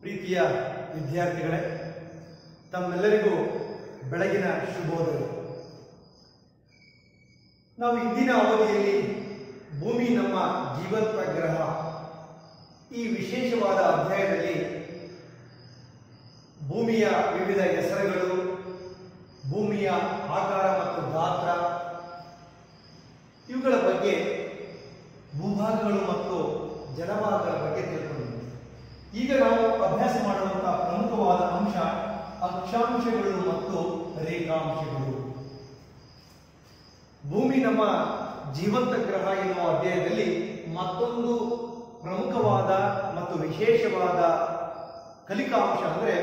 ಪ್ರೀತಿಯ ವಿದ್ಯಾರ್ಥಿಗಳೇ, ತಮ್ಮೆಲ್ಲರಿಗೂ ಬೆಳಗಿನ ಶುಭೋದಯ. ನಾವು ಇಂದಿನ ಅವಧಿಯಲ್ಲಿ ಭೂಮಿ ನಮ್ಮ ಜೀವಂತ ಗ್ರಹ ಈ ವಿಶೇಷವಾದ ಅಧ್ಯಾಯದಲ್ಲಿ ಭೂಮಿಯ ವಿವಿಧ ಹೆಸರುಗಳು, ಭೂಮಿಯ ಆಕಾರ ಮತ್ತು ಗಾತ್ರ ಇವುಗಳ ಬಗ್ಗೆ, ಭೂಭಾಗಗಳು ಮತ್ತು ಜಲಭಾಗಗಳ ಬಗ್ಗೆ ತಿಳ್ಕೊಂಡಿದ್ದೀವಿ. ಈಗ ನಾವು ಅಭ್ಯಾಸ ಮಾಡುವಂತಹ ಪ್ರಮುಖವಾದ ಅಂಶ ಅಕ್ಷಾಂಶಗಳು ಮತ್ತು ರೇಖಾಂಶಗಳು. ಭೂಮಿ ನಮ್ಮ ಜೀವಂತ ಗ್ರಹ ಎನ್ನುವ ಅಧ್ಯಾಯದಲ್ಲಿ ಮತ್ತೊಂದು ಪ್ರಮುಖವಾದ ಮತ್ತು ವಿಶೇಷವಾದ ಕಲಿಕಾಂಶ ಅಂದರೆ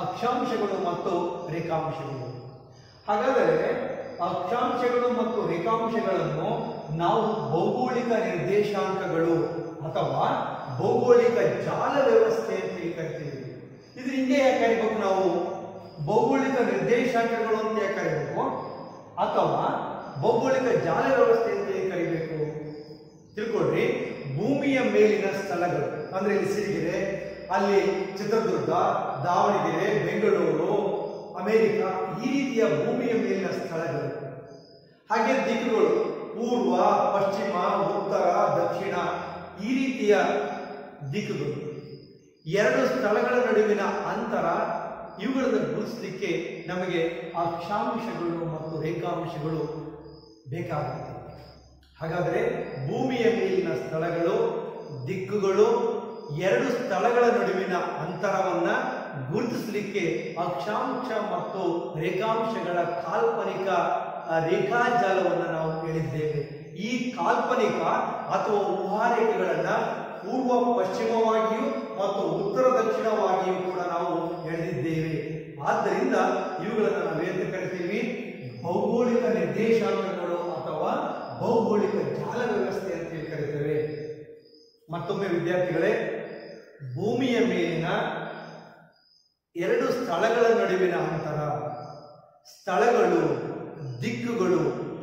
ಅಕ್ಷಾಂಶಗಳು ಮತ್ತು ರೇಖಾಂಶಗಳು. ಹಾಗಾದರೆ ಅಕ್ಷಾಂಶಗಳು ಮತ್ತು ರೇಖಾಂಶಗಳನ್ನು ನಾವು ಭೌಗೋಳಿಕ ನಿರ್ದೇಶಾಂಕಗಳು ಅಥವಾ ಭೌಗೋಳಿಕ ಜಾಲ ವ್ಯವಸ್ಥೆ ಅಂತ ಕರಿತೀವಿ. ಇದು ಹಿಂಗೆ ಯಾಕೆ ಕರಿಬೇಕು? ನಾವು ಭೌಗೋಳಿಕ ನಿರ್ದೇಶಾಂಕಗಳು ಅಂತ ಯಾಕೆ ಕರಿಬೇಕು ಅಥವಾ ಭೌಗೋಳಿಕ ಜಾಲ ವ್ಯವಸ್ಥೆ ಅಂತ ಕರಿಬೇಕು? ತಿಳ್ಕೊಳ್ರಿ. ಭೂಮಿಯ ಮೇಲಿನ ಸ್ಥಳಗಳು ಅಂದ್ರೆ ಇಲ್ಲಿ ಸಿರಿಗೆರೆ, ಅಲ್ಲಿ ಚಿತ್ರದುರ್ಗ, ದಾವಣಗೆರೆ, ಬೆಂಗಳೂರು, ಅಮೆರಿಕ, ಈ ರೀತಿಯ ಭೂಮಿಯ ಮೇಲಿನ ಸ್ಥಳಗಳು. ಹಾಗೆ ದಿಕ್ಕುಗಳು ಪೂರ್ವ, ಪಶ್ಚಿಮ, ಉತ್ತರ, ದಕ್ಷಿಣ, ಈ ರೀತಿಯ ದಿಕ್ಕುಗಳು. ಎರಡು ಸ್ಥಳಗಳ ನಡುವಿನ ಅಂತರ, ಇವುಗಳನ್ನು ಗುರುತಿಸಲಿಕ್ಕೆ ನಮಗೆ ಅಕ್ಷಾಂಶಗಳು ಮತ್ತು ರೇಖಾಂಶಗಳು ಬೇಕಾಗುತ್ತೆ. ಹಾಗಾದರೆ ಭೂಮಿಯ ಮೇಲಿನ ಸ್ಥಳಗಳು, ದಿಕ್ಕುಗಳು, ಎರಡು ಸ್ಥಳಗಳ ನಡುವಿನ ಅಂತರವನ್ನ ಗುರುತಿಸಲಿಕ್ಕೆ ಅಕ್ಷಾಂಶ ಮತ್ತು ರೇಖಾಂಶಗಳ ಕಾಲ್ಪನಿಕ ರೇಖಾಜಾಲವನ್ನು ನಾವು ಹೇಳಿದ್ದೇವೆ. ಈ ಕಾಲ್ಪನಿಕ ಅಥವಾ ಊಹಾರೇಖೆಗಳನ್ನ ಪೂರ್ವ ಪಶ್ಚಿಮವಾಗಿಯೂ ಮತ್ತು ಉತ್ತರ ದಕ್ಷಿಣವಾಗಿಯೂ ಕೂಡ ನಾವು ಎಳೆದಿದ್ದೇವೆ. ಆದ್ದರಿಂದ ಇವುಗಳನ್ನು ನಾವೇನು ಕರಿತೀವಿ? ಭೌಗೋಳಿಕ ನಿರ್ದೇಶಾಂಕಗಳು ಅಥವಾ ಭೌಗೋಳಿಕ ಜಾಲ ವ್ಯವಸ್ಥೆ ಅಂತ ಕರೀತೇವೆ. ಮತ್ತೊಮ್ಮೆ ವಿದ್ಯಾರ್ಥಿಗಳೇ, ಭೂಮಿಯ ಮೇಲಿನ ಎರಡು ಸ್ಥಳಗಳ ನಡುವಿನ ಅಂತರ, ಸ್ಥಳಗಳು, ದಿಕ್ಕುಗಳು,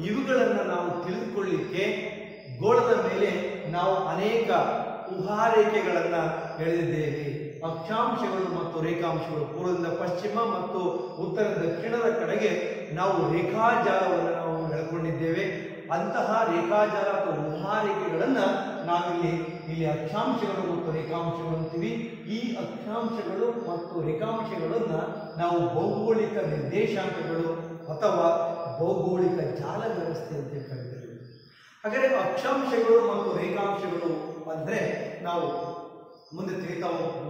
ಇವುಗಳನ್ನು ನಾವು ತಿಳಿದುಕೊಳ್ಳಿಕ್ಕೆ ಗೋಳದ ಮೇಲೆ ನಾವು ಅನೇಕ ಊಹಾರೇಖೆಗಳನ್ನು ಎಳೆದಿದ್ದೇವೆ. ಅಕ್ಷಾಂಶಗಳು ಮತ್ತು ರೇಖಾಂಶಗಳು, ಪೂರ್ವದಿಂದ ಪಶ್ಚಿಮ ಮತ್ತು ಉತ್ತರ ದಕ್ಷಿಣದ ಕಡೆಗೆ ನಾವು ರೇಖಾಜಾಲವನ್ನು ನಾವು ಎಳೆದುಕೊಂಡಿದ್ದೇವೆ. ಅಂತಹ ರೇಖಾಜಾಲ ಅಥವಾ ಊಹಾರೇಖೆಗಳನ್ನು ನಾವಿಲ್ಲಿ ಅಕ್ಷಾಂಶಗಳು ಮತ್ತು ರೇಖಾಂಶಗಳು ಅಂತೀವಿ. ಈ ಅಕ್ಷಾಂಶಗಳು ಮತ್ತು ರೇಖಾಂಶಗಳನ್ನು ನಾವು ಭೌಗೋಳಿಕ ನಿರ್ದೇಶಾಂಕಗಳು ಅಥವಾ ಭೌಗೋಳಿಕ ಜಾಲ ವ್ಯವಸ್ಥೆ ಅಂತ ಕರೀತೇವೆ. ಹಾಗಾದರೆ ಅಕ್ಷಾಂಶಗಳು ಮತ್ತು ರೇಖಾಂಶಗಳು ಅಂದರೆ ನಾವು ಮುಂದೆ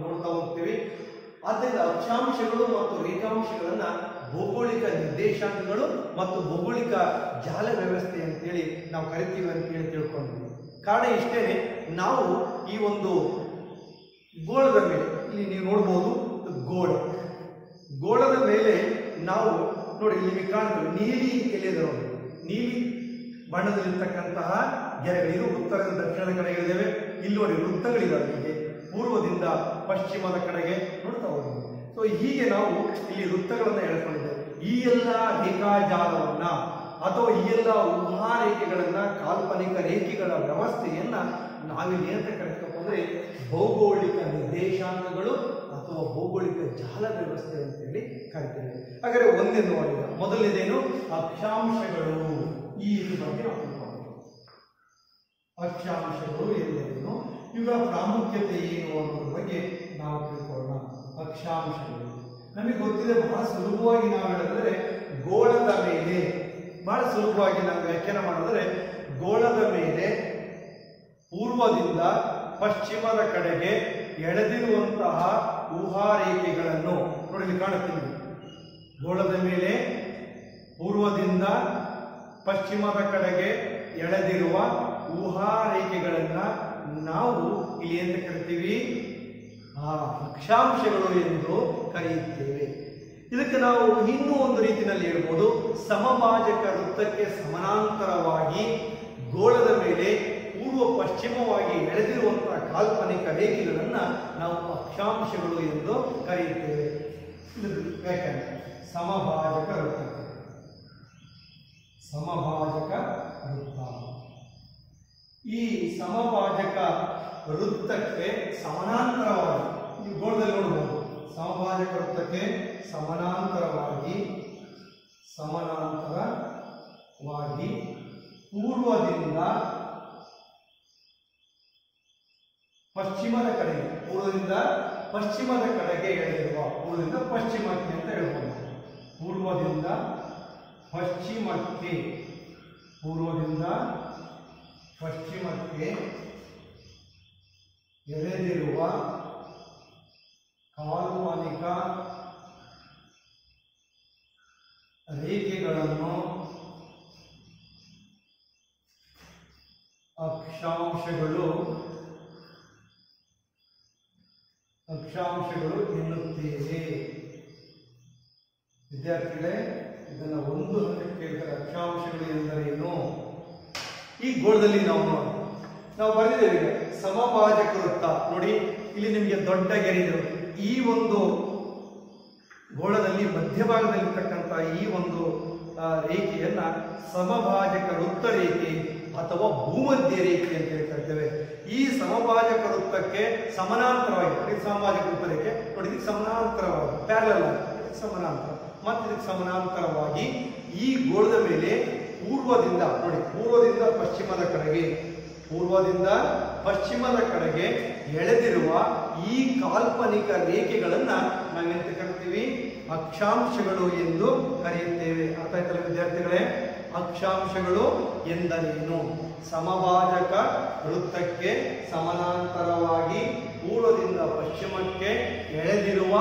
ನೋಡ್ತಾ ಹೋಗ್ತೀವಿ. ಆದ್ದರಿಂದ ಅಕ್ಷಾಂಶಗಳು ಮತ್ತು ರೇಖಾಂಶಗಳನ್ನ ಭೌಗೋಳಿಕ ನಿರ್ದೇಶಾಂಕಗಳು ಮತ್ತು ಭೌಗೋಳಿಕ ಜಾಲ ವ್ಯವಸ್ಥೆ ಅಂತೇಳಿ ನಾವು ಕರಿತೀವಿ ಅಂತೇಳಿ ತಿಳ್ಕೊಂಡಿದ್ದೀವಿ. ಕಾರಣ ಇಷ್ಟೇನೆ, ನಾವು ಈ ಒಂದು ಗೋಳದ ಮೇಲೆ ಇಲ್ಲಿ ನೀವು ನೋಡ್ಬೋದು, ಗೋಳದ ಮೇಲೆ ನಾವು ನೋಡಿ, ಇಲ್ಲಿ ಕಾಣ್ತೀವಿ ನೀಲಿ ಎಲೆಗಳು, ನೀಲಿ ಬಣ್ಣದಲ್ಲಿರ್ತಕ್ಕಂತಹ ಗೆರೆಗಳು. ಇದು ಉತ್ತರದಿಂದ ದಕ್ಷಿಣದ ಕಡೆಗೆ ಇದ್ದೇವೆ. ಇಲ್ಲಿ ನೋಡಿ ವೃತ್ತಗಳಿದ್ದಾವೆ, ಹೀಗೆ ಪೂರ್ವದಿಂದ ಪಶ್ಚಿಮದ ಕಡೆಗೆ ನೋಡ್ತಾ ಹೋಗ್ತೀವಿ. ಸೊ ಹೀಗೆ ನಾವು ಇಲ್ಲಿ ವೃತ್ತಗಳನ್ನು ಎಳೆದುಕೊಂಡಿದ್ದೇವೆ. ಈ ಎಲ್ಲ ರೇಖಾಜಾಲವನ್ನ ಅಥವಾ ಈ ಎಲ್ಲ ಊಹಾರೇಖೆಗಳನ್ನ, ಕಾಲ್ಪನಿಕ ರೇಖೆಗಳ ವ್ಯವಸ್ಥೆಯನ್ನ ನಾವಿಲ್ಲಿ ಏನಂತ ಕರಿತಪ್ಪ ಅಂದ್ರೆ ಭೌಗೋಳಿಕ ನಿರ್ದೇಶಾಂಕಗಳು ಅಥವಾ ಭೌಗೋಳಿಕ ಜಾಲ ವ್ಯವಸ್ಥೆ ಅಂತೇಳಿ ಕರಿತೇವೆ. ಹಾಗಾದ್ರೆ ಒಂದೇ ನೋಡಿ, ಮೊದಲನೇದೇನು? ಅಕ್ಷಾಂಶಗಳು. ಈ ಬಗ್ಗೆ ನಾವು ತಿಳ್ಕೊಳ್ಳೋಣ. ಅಕ್ಷಾಂಶಗಳು ಎಂದರೇನು, ಇವುಗಳ ಪ್ರಾಮುಖ್ಯತೆ ಏನು ಅನ್ನೋದ್ರ ಬಗ್ಗೆ ನಾವು ತಿಳ್ಕೊಳ್ಳೋಣ. ಅಕ್ಷಾಂಶಗಳು ನಮಗೆ ಗೊತ್ತಿದೆ, ಬಹಳ ಸುಲಭವಾಗಿ ನಾವು ಹೇಳಿದ್ರೆ ಗೋಳದ ಮೇಲೆ, ಬಹಳ ಸುಲಭವಾಗಿ ನಾವು ವ್ಯಾಖ್ಯಾನ ಮಾಡಿದ್ರೆ ಗೋಳದ ಮೇಲೆ ಪೂರ್ವದಿಂದ ಪಶ್ಚಿಮದ ಕಡೆಗೆ ಎಳೆದಿರುವಂತಹ ಊಹಾರೇಖೆಗಳನ್ನು ನೋಡಿ, ಇಲ್ಲಿ ಕಾಣುತ್ತೀವಿ. ಗೋಳದ ಮೇಲೆ ಪೂರ್ವದಿಂದ ಪಶ್ಚಿಮದ ಕಡೆಗೆ ಎಳೆದಿರುವ ಊಹಾರೇಖೆಗಳನ್ನ ನಾವು ಇಲ್ಲಿ ಅಂತ ಕರಿತೀವಿ? ಅಕ್ಷಾಂಶಗಳು ಎಂದು ಕರೆಯುತ್ತೇವೆ. ಇದಕ್ಕೆ ನಾವು ಇನ್ನೂ ಒಂದು ರೀತಿಯಲ್ಲಿ ಹೇಳ್ಬೋದು, ಸಮಭಾಜಕ ವೃತ್ತಕ್ಕೆ ಸಮಾನಾಂತರವಾಗಿ ಗೋಳದ ಮೇಲೆ ಪೂರ್ವ ಪಶ್ಚಿಮವಾಗಿ ಎಳೆದಿರುವಂತಹ ಕಾಲ್ಪನಿಕ ರೇಖೆಗಳನ್ನು ನಾವು ಅಕ್ಷಾಂಶಗಳು ಎಂದು ಕರೆಯುತ್ತೇವೆ. ವ್ಯಾಖ್ಯಾನ: ಸಮಭಾಜಕ ವೃತ್ತ, ಸಮಭಾಜಕ ವೃತ್ತ. ಈ ಸಮಭಾಜಕ ವೃತ್ತಕ್ಕೆ ಸಮಾನಾಂತರವಾಗಿ ಈ ಗೋಳದಲ್ಲಿ ನೋಡಬಹುದು ಸಮಭಾಜಕ ವೃತ್ತಕ್ಕೆ ಸಮಾನಾಂತರವಾಗಿ ಪೂರ್ವದಿಂದ ಪಶ್ಚಿಮದ ಕಡೆಗೆ ಪೂರ್ವದಿಂದ ಪಶ್ಚಿಮದ ಕಡೆಗೆ ಎಳೆದಿರುವ ಪೂರ್ವದಿಂದ ಪಶ್ಚಿಮಕ್ಕೆ ಅಂತ ಹೇಳ್ಬೋದು. ಪೂರ್ವದಿಂದ ಪಶ್ಚಿಮಕ್ಕೆ ಎಳೆದಿರುವ ಕಾಲ್ಪನಿಕ ರೇಖೆಗಳನ್ನು ಅಕ್ಷಾಂಶಗಳು ಎನ್ನುತ್ತೇವೆ. ವಿದ್ಯಾರ್ಥಿಗಳೇ, ಇದನ್ನು ಒಂದು ಹಂತಕ್ಕೆ ಕೇಳಿದರೆ ಅಕ್ಷಾಂಶಗಳು ಎಂದರೇನು? ಈ ಗೋಳದಲ್ಲಿ ನಾವು ಬರೆದಿದ್ದೇವೆ. ಈಗ ಸಮಭಾಜಕ ವೃತ್ತ ನೋಡಿ, ಇಲ್ಲಿ ನಿಮಗೆ ದೊಡ್ಡ ಗೆರೆ ಇದೆ. ಈ ಒಂದು ಗೋಳದಲ್ಲಿ ಮಧ್ಯಭಾಗದಲ್ಲಿರ್ತಕ್ಕಂಥ ಈ ಒಂದು ರೇಖೆಯನ್ನ ಸಮಭಾಜಕ ವೃತ್ತ ರೇಖೆ ಅಥವಾ ಭೂಮಧ್ಯ ರೇಖೆ ಅಂತ ಹೇಳ್ತೇವೆ. ಈ ಸಮಭಾಜಕ ವೃತ್ತಕ್ಕೆ ಸಮಾನಾಂತರವಾಗಿ ಸಮಭಾಜಕ ವೃತ್ತ ರೇಖೆ ನೋಡಿ, ಇದಕ್ಕೆ ಸಮಾನಾಂತರವಾಗಿ ಪ್ಯಾರಲಲ್ ಆಗಿ ಸಮಾನಾಂತರ ಮತ್ತು ಇದಕ್ಕೆ ಸಮಾನಾಂತರವಾಗಿ ಈ ಗೋಳದ ಮೇಲೆ ಪೂರ್ವದಿಂದ ಪಶ್ಚಿಮದ ಕಡೆಗೆ ಎಳೆದಿರುವ ಈ ಕಾಲ್ಪನಿಕ ರೇಖೆಗಳನ್ನ ನಾವೆಂತ ಕರಿತೀವಿ? ಅಕ್ಷಾಂಶಗಳು ಎಂದು ಕರೆಯುತ್ತೇವೆ. ಅರ್ಥ ಆಯ್ತಲ್ಲ ವಿದ್ಯಾರ್ಥಿಗಳೇ? ಅಕ್ಷಾಂಶಗಳು ಎಂದರೇನು? ಸಮಭಾಜಕ ವೃತ್ತಕ್ಕೆ ಸಮಾನಾಂತರವಾಗಿ ಪೂರ್ವದಿಂದ ಪಶ್ಚಿಮಕ್ಕೆ ಎಳೆದಿರುವ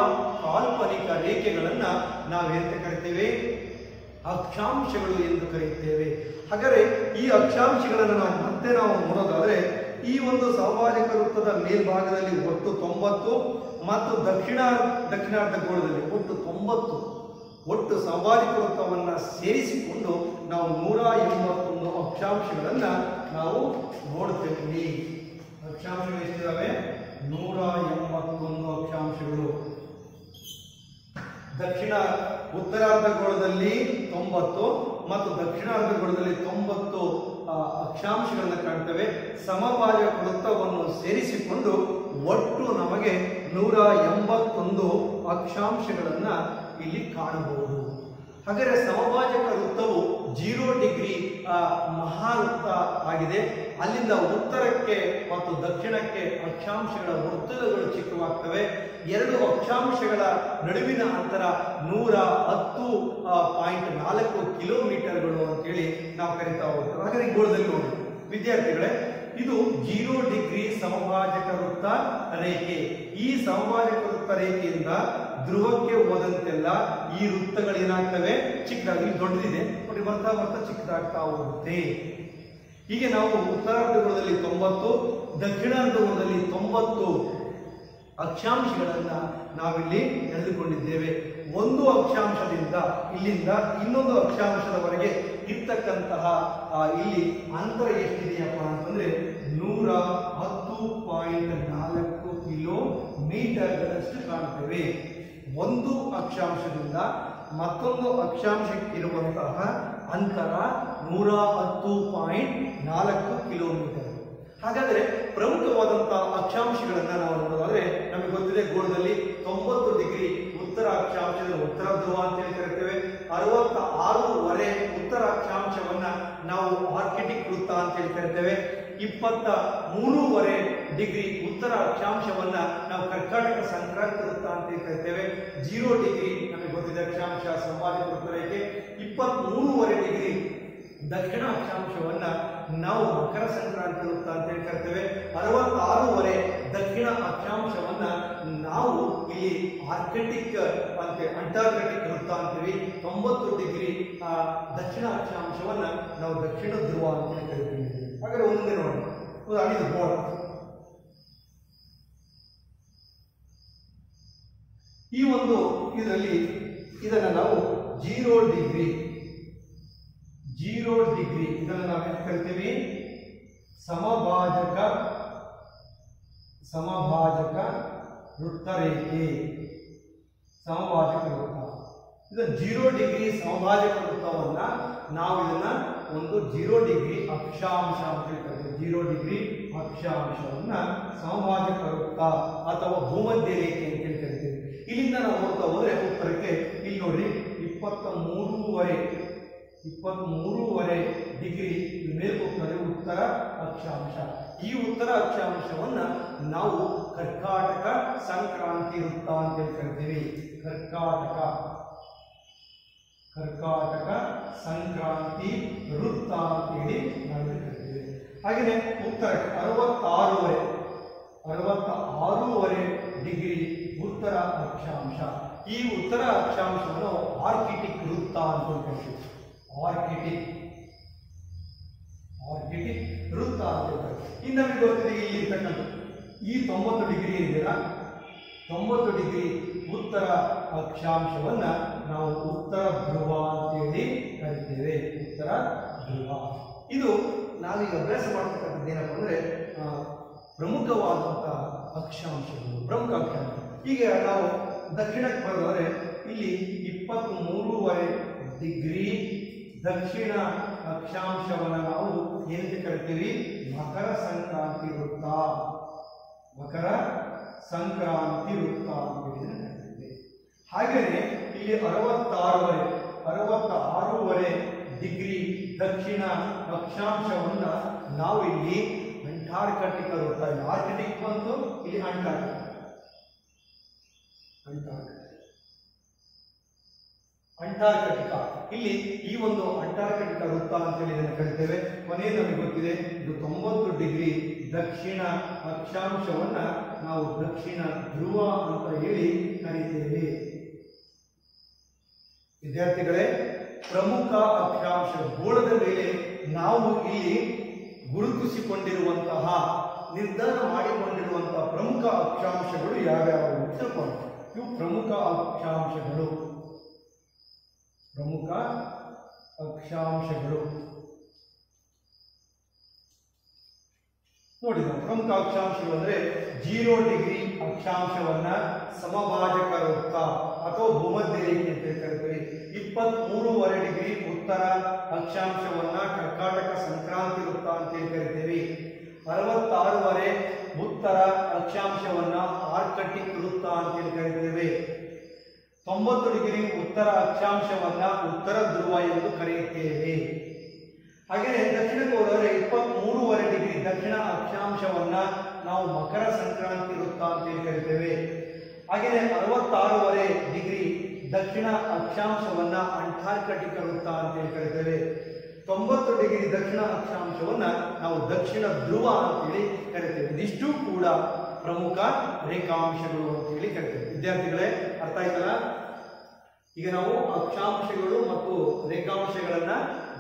ಕಾಲ್ಪನಿಕ ರೇಖೆಗಳನ್ನ ನಾವೆಂತ ಕರಿತೀವಿ? ಅಕ್ಷಾಂಶಗಳು ಎಂದು ಕರೆಯುತ್ತೇವೆ. ಹಾಗಾದರೆ ಈ ಅಕ್ಷಾಂಶಗಳನ್ನು ನಾವು ನೋಡೋದಾದ್ರೆ, ಈ ಒಂದು ಸಮಭಾಜಕ ವೃತ್ತದ ಮೇಲ್ಭಾಗದಲ್ಲಿ ಒಟ್ಟು 90 ಮತ್ತು ದಕ್ಷಿಣಾರ್ಧ ಗೋಳದಲ್ಲಿ ಒಟ್ಟು 90 ಒಟ್ಟು ಸಮಭಾಜಕ ವೃತ್ತವನ್ನು ಸೇರಿಸಿಕೊಂಡು ನಾವು 181 ಅಕ್ಷಾಂಶಗಳನ್ನ ನಾವು ನೋಡ್ತೇವೆ. ಅಕ್ಷಾಂಶಗಳು ಎಷ್ಟಿದಾವೆ? 181 ಅಕ್ಷಾಂಶಗಳು. ಉತ್ತರಾರ್ಧ ಗೋಳದಲ್ಲಿ 90 ಮತ್ತು ದಕ್ಷಿಣಾರ್ಧ ಗೋಳದಲ್ಲಿ 90 ಅಕ್ಷಾಂಶಗಳನ್ನು ಕಾಣ್ತೇವೆ. ಸಮಭಾಜಕ ವೃತ್ತವನ್ನು ಸೇರಿಸಿಕೊಂಡು ಒಟ್ಟು ನಮಗೆ 181 ಅಕ್ಷಾಂಶಗಳನ್ನ ಇಲ್ಲಿ ಕಾಣಬಹುದು. ಹಾಗಾದರೆ ಸಮಭಾಜಕ ವೃತ್ತವು 0 ಡಿಗ್ರಿ ಮಹಾವೃತ್ತ ಆಗಿದೆ. ಅಲ್ಲಿಂದ ಉತ್ತರಕ್ಕೆ ಮತ್ತು ದಕ್ಷಿಣಕ್ಕೆ ಅಕ್ಷಾಂಶಗಳ ವೃತ್ತಗಳು ಚಿಕ್ಕವಾಗ್ತವೆ. ಎರಡು ಅಕ್ಷಾಂಶಗಳ ನಡುವಿನ ಅಂತರ 110.4 ಕಿಲೋಮೀಟರ್ಗಳು ಅಂತೇಳಿ ನಾವು ಕರಿತಾ ಹೋಗ್ತೇವೆ. ಹಾಗಾದ್ರೆ ಗೋಳದಲ್ಲಿ ನೋಡಿ ವಿದ್ಯಾರ್ಥಿಗಳೇ, ಇದು 0 ಡಿಗ್ರಿ ಸಮಭಾಜಕ ವೃತ್ತ ರೇಖೆ. ಈ ಸಮಭಾಜಕ ವೃತ್ತ ರೇಖೆಯಿಂದ ಧ್ರುವಕ್ಕೆ ಹೋದಂತೆಲ್ಲ ಈ ವೃತ್ತಗಳೇನಾಗ್ತವೆ? ಚಿಕ್ಕದಾಗಿ. ದೊಡ್ಡದಿದೆ ನೋಡಿ, ಬರ್ತಾ ಚಿಕ್ಕದಾಗ್ತಾ ಹೋಗುತ್ತೆ. ಹೀಗೆ ನಾವು ಉತ್ತರಾರ್ಧ ಗೋಳದಲ್ಲಿ 90, ದಕ್ಷಿಣಾರ್ಧ ಗೋಳದಲ್ಲಿ 90 ಅಕ್ಷಾಂಶಗಳನ್ನ ನಾವಿಲ್ಲಿ ಎಳೆದುಕೊಂಡಿದ್ದೇವೆ. ಒಂದು ಅಕ್ಷಾಂಶದಿಂದ ಇಲ್ಲಿಂದ ಇನ್ನೊಂದು ಅಕ್ಷಾಂಶದವರೆಗೆ ಇರ್ತಕ್ಕಂತಹ ಇಲ್ಲಿ ಅಂತರ ಎಷ್ಟಿದೆಯಪ್ಪ ಅಂತಂದ್ರೆ 110.4 ಕಿಲೋಮೀಟರ್ಗಳಷ್ಟು ಕಾಣ್ತೇವೆ. ಒಂದು ಅಕ್ಷಾಂಶದಿಂದ ಮತ್ತೊಂದು ಅಕ್ಷಾಂಶಕ್ಕಿರುವಂತಹ ಅಂತರ 110.4 ಕಿಲೋಮೀಟರ್. ಹಾಗಾದರೆ ಪ್ರಮುಖವಾದಂತಹ ಅಕ್ಷಾಂಶಗಳನ್ನ ನಾವು ನೋಡೋದಾದ್ರೆ, ನಮಗೆ ಗೊತ್ತಿದೆ ಗೋಳದಲ್ಲಿ 90 ಡಿಗ್ರಿ ಉತ್ತರ ಅಕ್ಷಾಂಶದ ಉತ್ತರ ಧ್ರುವ ಅಂತ ಹೇಳಿ ಕರಿತೇವೆ. 66.5 ಉತ್ತರ ಅಕ್ಷಾಂಶವನ್ನ ನಾವು ಆರ್ಕಿಟಿಕ್ ವೃತ್ತ ಅಂತ ಹೇಳಿ ಕರಿತೇವೆ. 23.5 ಡಿಗ್ರಿ ಉತ್ತರ ಅಕ್ಷಾಂಶವನ್ನ ನಾವು ಕರ್ಕಾಟಕ ಸಂಕ್ರಾಂತಿ ವೃತ್ತ ಅಂತ ಕರಿತೇವೆ. 0 ಡಿಗ್ರಿ ನಮಗೆ ಗೊತ್ತಿದೆ ಅಕ್ಷಾಂಶ ಸಮಭಾಜಕ ವೃತ್ತ ರೇಖೆ. 23.5 ಡಿಗ್ರಿ ದಕ್ಷಿಣ ಅಕ್ಷಾಂಶವನ್ನ ನಾವು ಮಕರ ಸಂಕ್ರಾಂತಿ ವೃತ್ತ ಅಂತ ಹೇಳಿ ಕರಿತೇವೆ. 66.5 ದಕ್ಷಿಣ ಅಕ್ಷಾಂಶವನ್ನ ನಾವು ಇಲ್ಲಿ ಆರ್ಕಿಟಿಕ್ ಅಂಟಾರ್ಕಿಟಿಕ್ ವೃತ್ತ ಅಂತೀವಿ. 90 ಡಿಗ್ರಿ ದಕ್ಷಿಣ ಅಕ್ಷಾಂಶವನ್ನ ನಾವು ದಕ್ಷಿಣ ಧ್ರುವ ಅಂತ ಹೇಳಿ ಕರಿತೀವಿ. ಹಾಗಾದ್ರೆ ಒಂದೇ ನೋಡಿ, ಉದಾಹರಣೆ ಗೋಳ. ಈ ಒಂದು ಇದರಲ್ಲಿ ಇದನ್ನ ನಾವು 0 ಡಿಗ್ರಿ ಇದನ್ನು ನಾವು ಏನು ಕರಿತೀವಿ? ಸಮಭಾಜಕ ವೃತ್ತರೇಖೆ. ಸಮಭಾಜಕ ವೃತ್ತ. ಇದು 0 ಡಿಗ್ರಿ ಸಮಭಾಜಕ ವೃತ್ತವನ್ನ ನಾವು ಇದನ್ನ ಒಂದು 0 ಡಿಗ್ರಿ ಅಕ್ಷಾಂಶ ಅಂತ ಹೇಳ್ತಾರೆ. 0 ಡಿಗ್ರಿ ಅಕ್ಷಾಂಶವನ್ನ ಸಮಭಾಜಕ ವೃತ್ತ ಅಥವಾ ಭೂಮಧ್ಯ ರೇಖೆ ಅಂತ ಹೇಳಿ ಕರಿತೀವಿ. ಇಲ್ಲಿಂದ ನಾವು ನೋಡ್ತಾ ಹೋದ್ರೆ ಉತ್ತರಕ್ಕೆ ಇಲ್ಲಿ ನೋಡ್ರಿ 23.5 ಡಿಗ್ರಿ ಮೇಲೆ ಹೋಗ್ತದೆ ಉತ್ತರ ಅಕ್ಷಾಂಶ. ಈ ಉತ್ತರ ಅಕ್ಷಾಂಶವನ್ನ ನಾವು ಕರ್ಕಾಟಕ ಸಂಕ್ರಾಂತಿ ವೃತ್ತ ಅಂತ ಹೇಳಿ ಕರಿತೀವಿ. ಕರ್ಕಾಟಕ ಸಂಕ್ರಾಂತಿ ವೃತ್ತ ಅಂತ ಹೇಳಿ ನಾವು ಕರಿತೀವಿ. ಹಾಗೆಯೇ ಉತ್ತರಕ್ಕೆ 66.5 ಡಿಗ್ರಿ ಉತ್ತರ ಅಕ್ಷಾಂಶ. ಈ ಉತ್ತರ ಅಕ್ಷಾಂಶವನ್ನು ಆರ್ಕಿಟಿಕ್ ವೃತ್ತ ಅಂತ ಕರಿತೀವಿ. ಆರ್ಕಿಟಿಕ್ ವೃತ್ತ ಅಂತ ಹೇಳ್ತಾರೆ. ಇನ್ನು ನಮಗೆ ಗೊತ್ತಿದೆ ಇಲ್ಲಿ ಇರ್ತಕ್ಕಂಥ ಈ 90 ಡಿಗ್ರಿ ಇದೆಯಲ್ಲ, 90 ಡಿಗ್ರಿ ಉತ್ತರ ಅಕ್ಷಾಂಶವನ್ನ ನಾವು ಉತ್ತರ ಧ್ರುವ ಅಂತೇಳಿ ಕರಿತೇವೆ. ಉತ್ತರ ಧ್ರುವ. ಇದು ನಾವೀಗ ಅಭ್ಯಾಸ ಮಾಡ್ತಕ್ಕಂಥದ್ದು ಏನಪ್ಪ ಅಂದ್ರೆ ಪ್ರಮುಖವಾದಂತಹ ಅಕ್ಷಾಂಶಗಳು, ಪ್ರಮುಖ ಅಕ್ಷಾಂಶ. ಈಗ ನಾವು ದಕ್ಷಿಣಕ್ಕೆ ಬರೋದಾದ್ರೆ ಇಲ್ಲಿ 23.5 ಡಿಗ್ರಿ ದಕ್ಷಿಣ ಅಕ್ಷಾಂಶವನ್ನು ನಾವು ಏನಂತ ಕರಿತೀವಿ? ಮಕರ ಸಂಕ್ರಾಂತಿ ವೃತ್ತ. ಮಕರ ಸಂಕ್ರಾಂತಿ ವೃತ್ತ ಅಂತ ಕರಿತೀವಿ. ಹಾಗೆಯೇ ಇಲ್ಲಿ 66.5 ಡಿಗ್ರಿ ದಕ್ಷಿಣ ಅಕ್ಷಾಂಶವನ್ನ ನಾವು ಇಲ್ಲಿ ಅಂಟಾರ್ಕಟಿಕ ವೃತ್ತ. ಆರ್ಕಿಟಿಕ್ ಬಂತು, ಇಲ್ಲಿ ಅಂಟಾರ್ಕಟಿಕ. ಇಲ್ಲಿ ಈ ಒಂದು ಅಂಟಾರ್ಕಟಿಕ ವೃತ್ತ ಅಂತೇಳಿ ಇದನ್ನು ಕರಿತೇವೆ. ಕೊನೆಗೆ ನಮಗೆ ಗೊತ್ತಿದೆ ಇದು 90 ಡಿಗ್ರಿ ದಕ್ಷಿಣ ಅಕ್ಷಾಂಶವನ್ನ ನಾವು ದಕ್ಷಿಣ ಧ್ರುವ ಅಂತ ಹೇಳಿ ಕರೀತೇವೆ. ವಿದ್ಯಾರ್ಥಿಗಳೇ, ಪ್ರಮುಖ ಅಕ್ಷಾಂಶ ಗೋಳದ ಮೇಲೆ ನಾವು ಇಲ್ಲಿ ಗುರುತಿಸಿಕೊಂಡಿರುವಂತಹ, ನಿರ್ಧಾರ ಮಾಡಿಕೊಂಡಿರುವಂತಹ ಪ್ರಮುಖ ಅಕ್ಷಾಂಶಗಳು ಯಾವ್ಯಾವು ತಿಳ್ಕೊಂಡು. ಇವು ಪ್ರಮುಖ ಅಕ್ಷಾಂಶಗಳು. ನೋಡಿ, ನಾವು ಪ್ರಮುಖ ಅಕ್ಷಾಂಶಗಳು ಅಂದ್ರೆ 0 ಡಿಗ್ರಿ ಅಕ್ಷಾಂಶವನ್ನ ಸಮಭಾಜಕ ವೃತ್ತ ಅಥವಾ ಭೂಮಧ್ಯ ರೇಖೆ ಅಂತ ಕರಿತೀವಿ. 23.5 ಡಿಗ್ರಿ ಉತ್ತರ ಅಕ್ಷಾಂಶವನ್ನ ಕರ್ಕಾಟಕ ಸಂಕ್ರಾಂತಿ ವೃತ್ತ ಅಂತ ಕರಿತೀವಿ. 66.5 ಉತ್ತರ ಅಕ್ಷಾಂಶವನ್ನ ಆರ್ಕಟಿಕ್ ವೃತ್ತ ಅಂತ ಕರಿತೇವೆ. 90 ಡಿಗ್ರಿ ಉತ್ತರ ಅಕ್ಷಾಂಶವನ್ನ ಉತ್ತರ ಧ್ರುವ ಎಂದು ಕರೆಯುತ್ತೇವೆ. ಹಾಗೆಯೇ ದಕ್ಷಿಣಕ್ಕೆ ಹೋದರೆ 23.5 ಡಿಗ್ರಿ ದಕ್ಷಿಣ ಅಕ್ಷಾಂಶವನ್ನ ನಾವು ಮಕರ ಸಂಕ್ರಾಂತಿ ವೃತ್ತ ಅಂತ ಕರಿತೇವೆ. ಹಾಗೆಯೇ 66.5 ಡಿಗ್ರಿ ದಕ್ಷಿಣ ಅಕ್ಷಾಂಶವನ್ನ ಅಂಟಾರ್ಕಟಿಕ ವೃತ್ತ ಅಂತ ಕರಿತೇವೆ. 90 ಡಿಗ್ರಿ ದಕ್ಷಿಣ ಅಕ್ಷಾಂಶವನ್ನ ನಾವು ದಕ್ಷಿಣ ಧ್ರುವ ಅಂತೇಳಿ ಕರಿತೇವೆ. ಇದಿಷ್ಟು ಕೂಡ ಪ್ರಮುಖ ರೇಖಾಂಶಗಳು ಅಂತೇಳಿ ಕರಿತೇವೆ. ವಿದ್ಯಾರ್ಥಿಗಳೇ, ಅರ್ಥ ಆಯ್ತಲ್ಲ? ಈಗ ನಾವು ಅಕ್ಷಾಂಶಗಳು ಮತ್ತು ರೇಖಾಂಶಗಳನ್ನ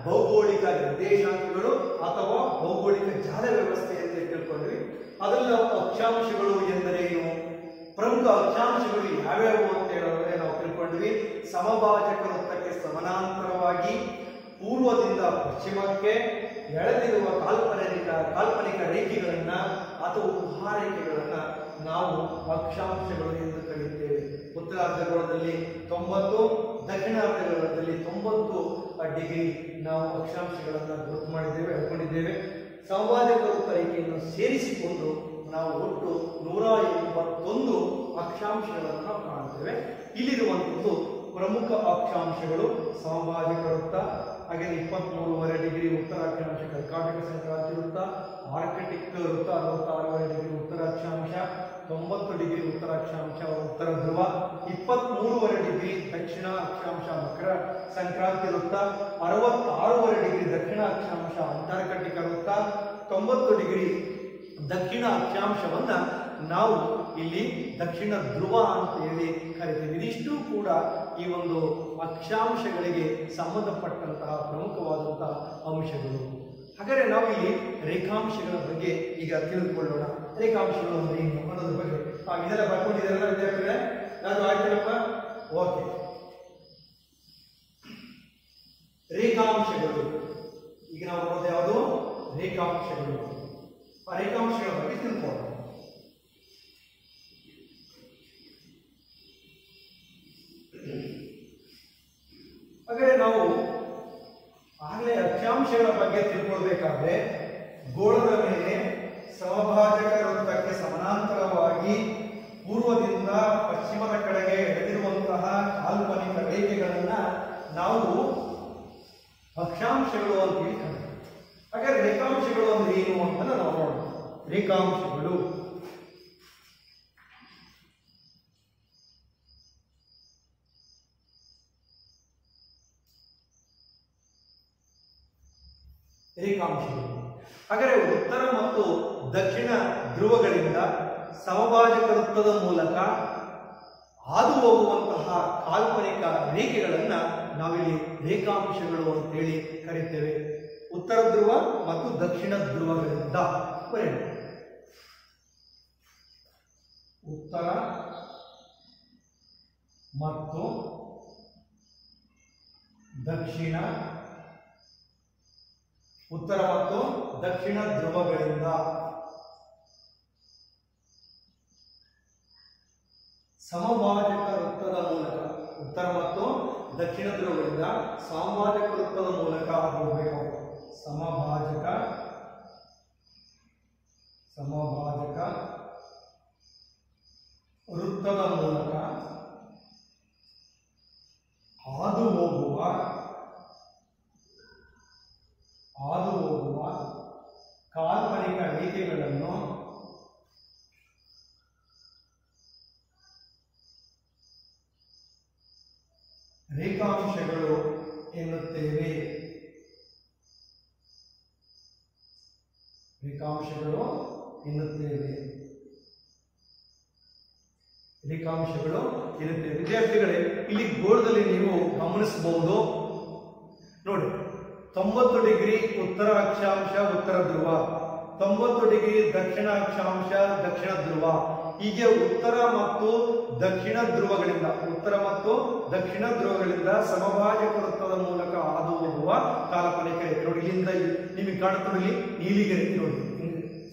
ಭೌಗೋಳಿಕ ನಿರ್ದೇಶಾಂಕಗಳು ಅಥವಾ ಭೌಗೋಳಿಕ ಜಾಲ ವ್ಯವಸ್ಥೆ ಅಂತ ತಿಳ್ಕೊಂಡ್ವಿ. ಅದೆಲ್ಲ ಅಕ್ಷಾಂಶಗಳು ಎಂದರೇನು, ಪ್ರಮುಖ ಅಕ್ಷಾಂಶಗಳು ಯಾವ್ಯಾವು ಅಂತ ಹೇಳಿದ್ರೆ ನಾವು ತಿಳ್ಕೊಂಡ್ವಿ. ಸಮಭಾಜಕ ವೃತ್ತಕ್ಕೆ ಸಮಾನಾಂತರವಾಗಿ ಪೂರ್ವದಿಂದ ಪಶ್ಚಿಮಕ್ಕೆ ಎಳೆದಿರುವ ಕಾಲ್ಪನಿಕ ರೇಖೆಗಳನ್ನ ಅಥವಾ ಉಹಾರೇಖೆಗಳನ್ನ ನಾವು ಅಕ್ಷಾಂಶಗಳು ಎಂದು ಕರೆಯುತ್ತೇವೆ. ಉತ್ತರಾರ್ಧಗೋಳದಲ್ಲಿ 90, ದಕ್ಷಿಣಾರ್ಧಗೋಳದಲ್ಲಿ 90 ಡಿಗ್ರಿ ನಾವು ಅಕ್ಷಾಂಶಗಳನ್ನ ಗುರುತು ಮಾಡಿದ್ದೇವೆ, ಹೇಳ್ಕೊಂಡಿದ್ದೇವೆ. ಸಮಭಾಜಕ ವೃತ್ತ ರೇಖೆಯನ್ನು ಸೇರಿಸಿಕೊಂಡು ನಾವು ಒಟ್ಟು 181 ಅಕ್ಷಾಂಶಗಳನ್ನು ನಾವು ಕಾಣುತ್ತೇವೆ. ಇಲ್ಲಿರುವಂಥದ್ದು ಪ್ರಮುಖ ಅಕ್ಷಾಂಶಗಳು ಸಮಭಾಜಕ ವೃತ್ತ, ಹಾಗೆ 23.5 ಡಿಗ್ರಿ ಉತ್ತರ ಅಕ್ಷಾಂಶ ಕರ್ಕಾಟಕ ಸಂಕ್ರಾಂತಿ ವೃತ್ತ, ಆರ್ಕಟಿಕ್ ವೃತ್ತ 66.5 ಡಿಗ್ರಿ ಉತ್ತರ ಅಕ್ಷಾಂಶ, 90 ಡಿಗ್ರಿ ಉತ್ತರ ಅಕ್ಷಾಂಶ ಉತ್ತರ ಧ್ರುವ, 23.5 ಡಿಗ್ರಿ ದಕ್ಷಿಣ ಅಕ್ಷಾಂಶ ಮಕರ ಸಂಕ್ರಾಂತಿ ವೃತ್ತ, 66.5 ಡಿಗ್ರಿ ದಕ್ಷಿಣ ಅಕ್ಷಾಂಶ ಅಂಟಾರ್ಕಟಿಕ ವೃತ್ತ, 90 ಡಿಗ್ರಿ ದಕ್ಷಿಣ ಅಕ್ಷಾಂಶವನ್ನ ನಾವು ಇಲ್ಲಿ ದಕ್ಷಿಣ ಧ್ರುವ ಅಂತ ಹೇಳಿ ಕರಿತೀವಿ. ಇದಿಷ್ಟು ಕೂಡ ಈ ಒಂದು ಅಕ್ಷಾಂಶಗಳಿಗೆ ಸಂಬಂಧಪಟ್ಟಂತಹ ಪ್ರಮುಖವಾದಂತಹ ಅಂಶಗಳು. ಹಾಗಾದರೆ ನಾವು ಇಲ್ಲಿ ರೇಖಾಂಶಗಳ ಬಗ್ಗೆ ಈಗ ತಿಳಿದುಕೊಳ್ಳೋಣ. ರೇಖಾಂಶಗಳು ಅಂದ್ರೆ ಏನು ಅನ್ನೋದ್ರ ಬಗ್ಗೆ ಇದೆಲ್ಲ ಬರ್ಕೊಂಡಿದ್ದಾರಲ್ಲ ವಿದ್ಯಾರ್ಥಿಗಳೇ? ನಾನು ಆಯ್ತೇನಪ್ಪ? ಓಕೆ. ರೇಖಾಂಶಗಳು, ಈಗ ನಾವು ನೋಡೋದು ಯಾವುದು? ರೇಖಾಂಶಗಳು. ಆ ರೇಖಾಂಶಗಳ ಬಗ್ಗೆ ತಿಳ್ಕೊಳ್ಳೋಣ. ಹಾಗಾದರೆ ನಾವು ಆ ಆಗಲೇ ಅಕ್ಷಾಂಶಗಳ ಬಗ್ಗೆ ತಿಳ್ಕೊಳ್ಬೇಕಾದ್ರೆ ಗೋಳದ ಮೇಲೆ ಸಮಭಾಜಕ ವೃತ್ತಕ್ಕೆ ಸಮಾನಾಂತರವಾಗಿ ಪೂರ್ವದಿಂದ ಪಶ್ಚಿಮದ ಕಡೆಗೆ ಎಳೆದಿರುವಂತಹ ಕಾಲ್ಪನಿಕ ರೇಖೆಗಳನ್ನ ನಾವು ಅಕ್ಷಾಂಶಗಳು ಅಂತ ಹೇಳ್ತಾರೆ. ಹಾಗಾದ್ರೆ ರೇಖಾಂಶಗಳು ಅಂದ್ರೆ ಏನು ಅಂತ ನಾವು ನೋಡೋಣ. ರೇಖಾಂಶಗಳು ಹಾಗಾದರೆ ಉತ್ತರ ಮತ್ತು ದಕ್ಷಿಣ ಧ್ರುವಗಳಿಂದ ಸಮಭಾಜಕ ವೃತ್ತದ ಮೂಲಕ ಹಾದು ಹೋಗುವಂತಹ ಕಾಲ್ಪನಿಕ ರೇಖೆಗಳನ್ನ ನಾವಿಲ್ಲಿ ರೇಖಾಂಶಗಳು ಅಂತೇಳಿ ಕರೀತೇವೆ. ಉತ್ತರ ಧ್ರುವ ಮತ್ತು ದಕ್ಷಿಣ ಧ್ರುವಗಳಿಂದ ಬರೆಯೋಣ. ಉತ್ತರ ಮತ್ತು ದಕ್ಷಿಣ ಧ್ರುವಗಳಿಂದ ಸಮಭಾಜಕ ವೃತ್ತದ ಮೂಲಕ, ಉತ್ತರ ಮತ್ತು ದಕ್ಷಿಣ ಧ್ರುವಗಳಿಂದ ಸಮಭಾಜಕ ವೃತ್ತದ ಮೂಲಕ ಹೋಗಬೇಕು. ಸಮಭಾಜಕ ವೃತ್ತದ ಮೂಲಕ ಹಾದು ಹೋಗುವ ಕಾಲ್ಪನಿಕ ರೇಖೆಗಳನ್ನು ರೇಖಾಂಶಗಳು ಎನ್ನುತ್ತೇವೆ. ವಿದ್ಯಾರ್ಥಿಗಳೇ, ಇಲ್ಲಿ ಗೋಳದಲ್ಲಿ ನೀವು ಗಮನಿಸಬಹುದು ನೋಡಿ, 90 ಡಿಗ್ರಿ ಉತ್ತರ ಅಕ್ಷಾಂಶ ಉತ್ತರ ಧ್ರುವ, 90 ಡಿಗ್ರಿ ದಕ್ಷಿಣ ಅಕ್ಷಾಂಶ ದಕ್ಷಿಣ ಧ್ರುವ. ಹೀಗೆ ಉತ್ತರ ಮತ್ತು ದಕ್ಷಿಣ ಧ್ರುವಗಳಿಂದ ಸಮಭಾಜಕ ವೃತ್ತದ ಮೂಲಕ ಹಾದು ಹೋಗುವ ಕಾಲ್ಪನಿಕ ರೇಖೆ ನೋಡಿ. ಇಲ್ಲಿಂದ ನಿಮಗೆ ಕಾಣುತ್ತದೆ ಇಲ್ಲಿ ನೀಲಿಗೆ ರೇಖೆ ನೋಡಿ,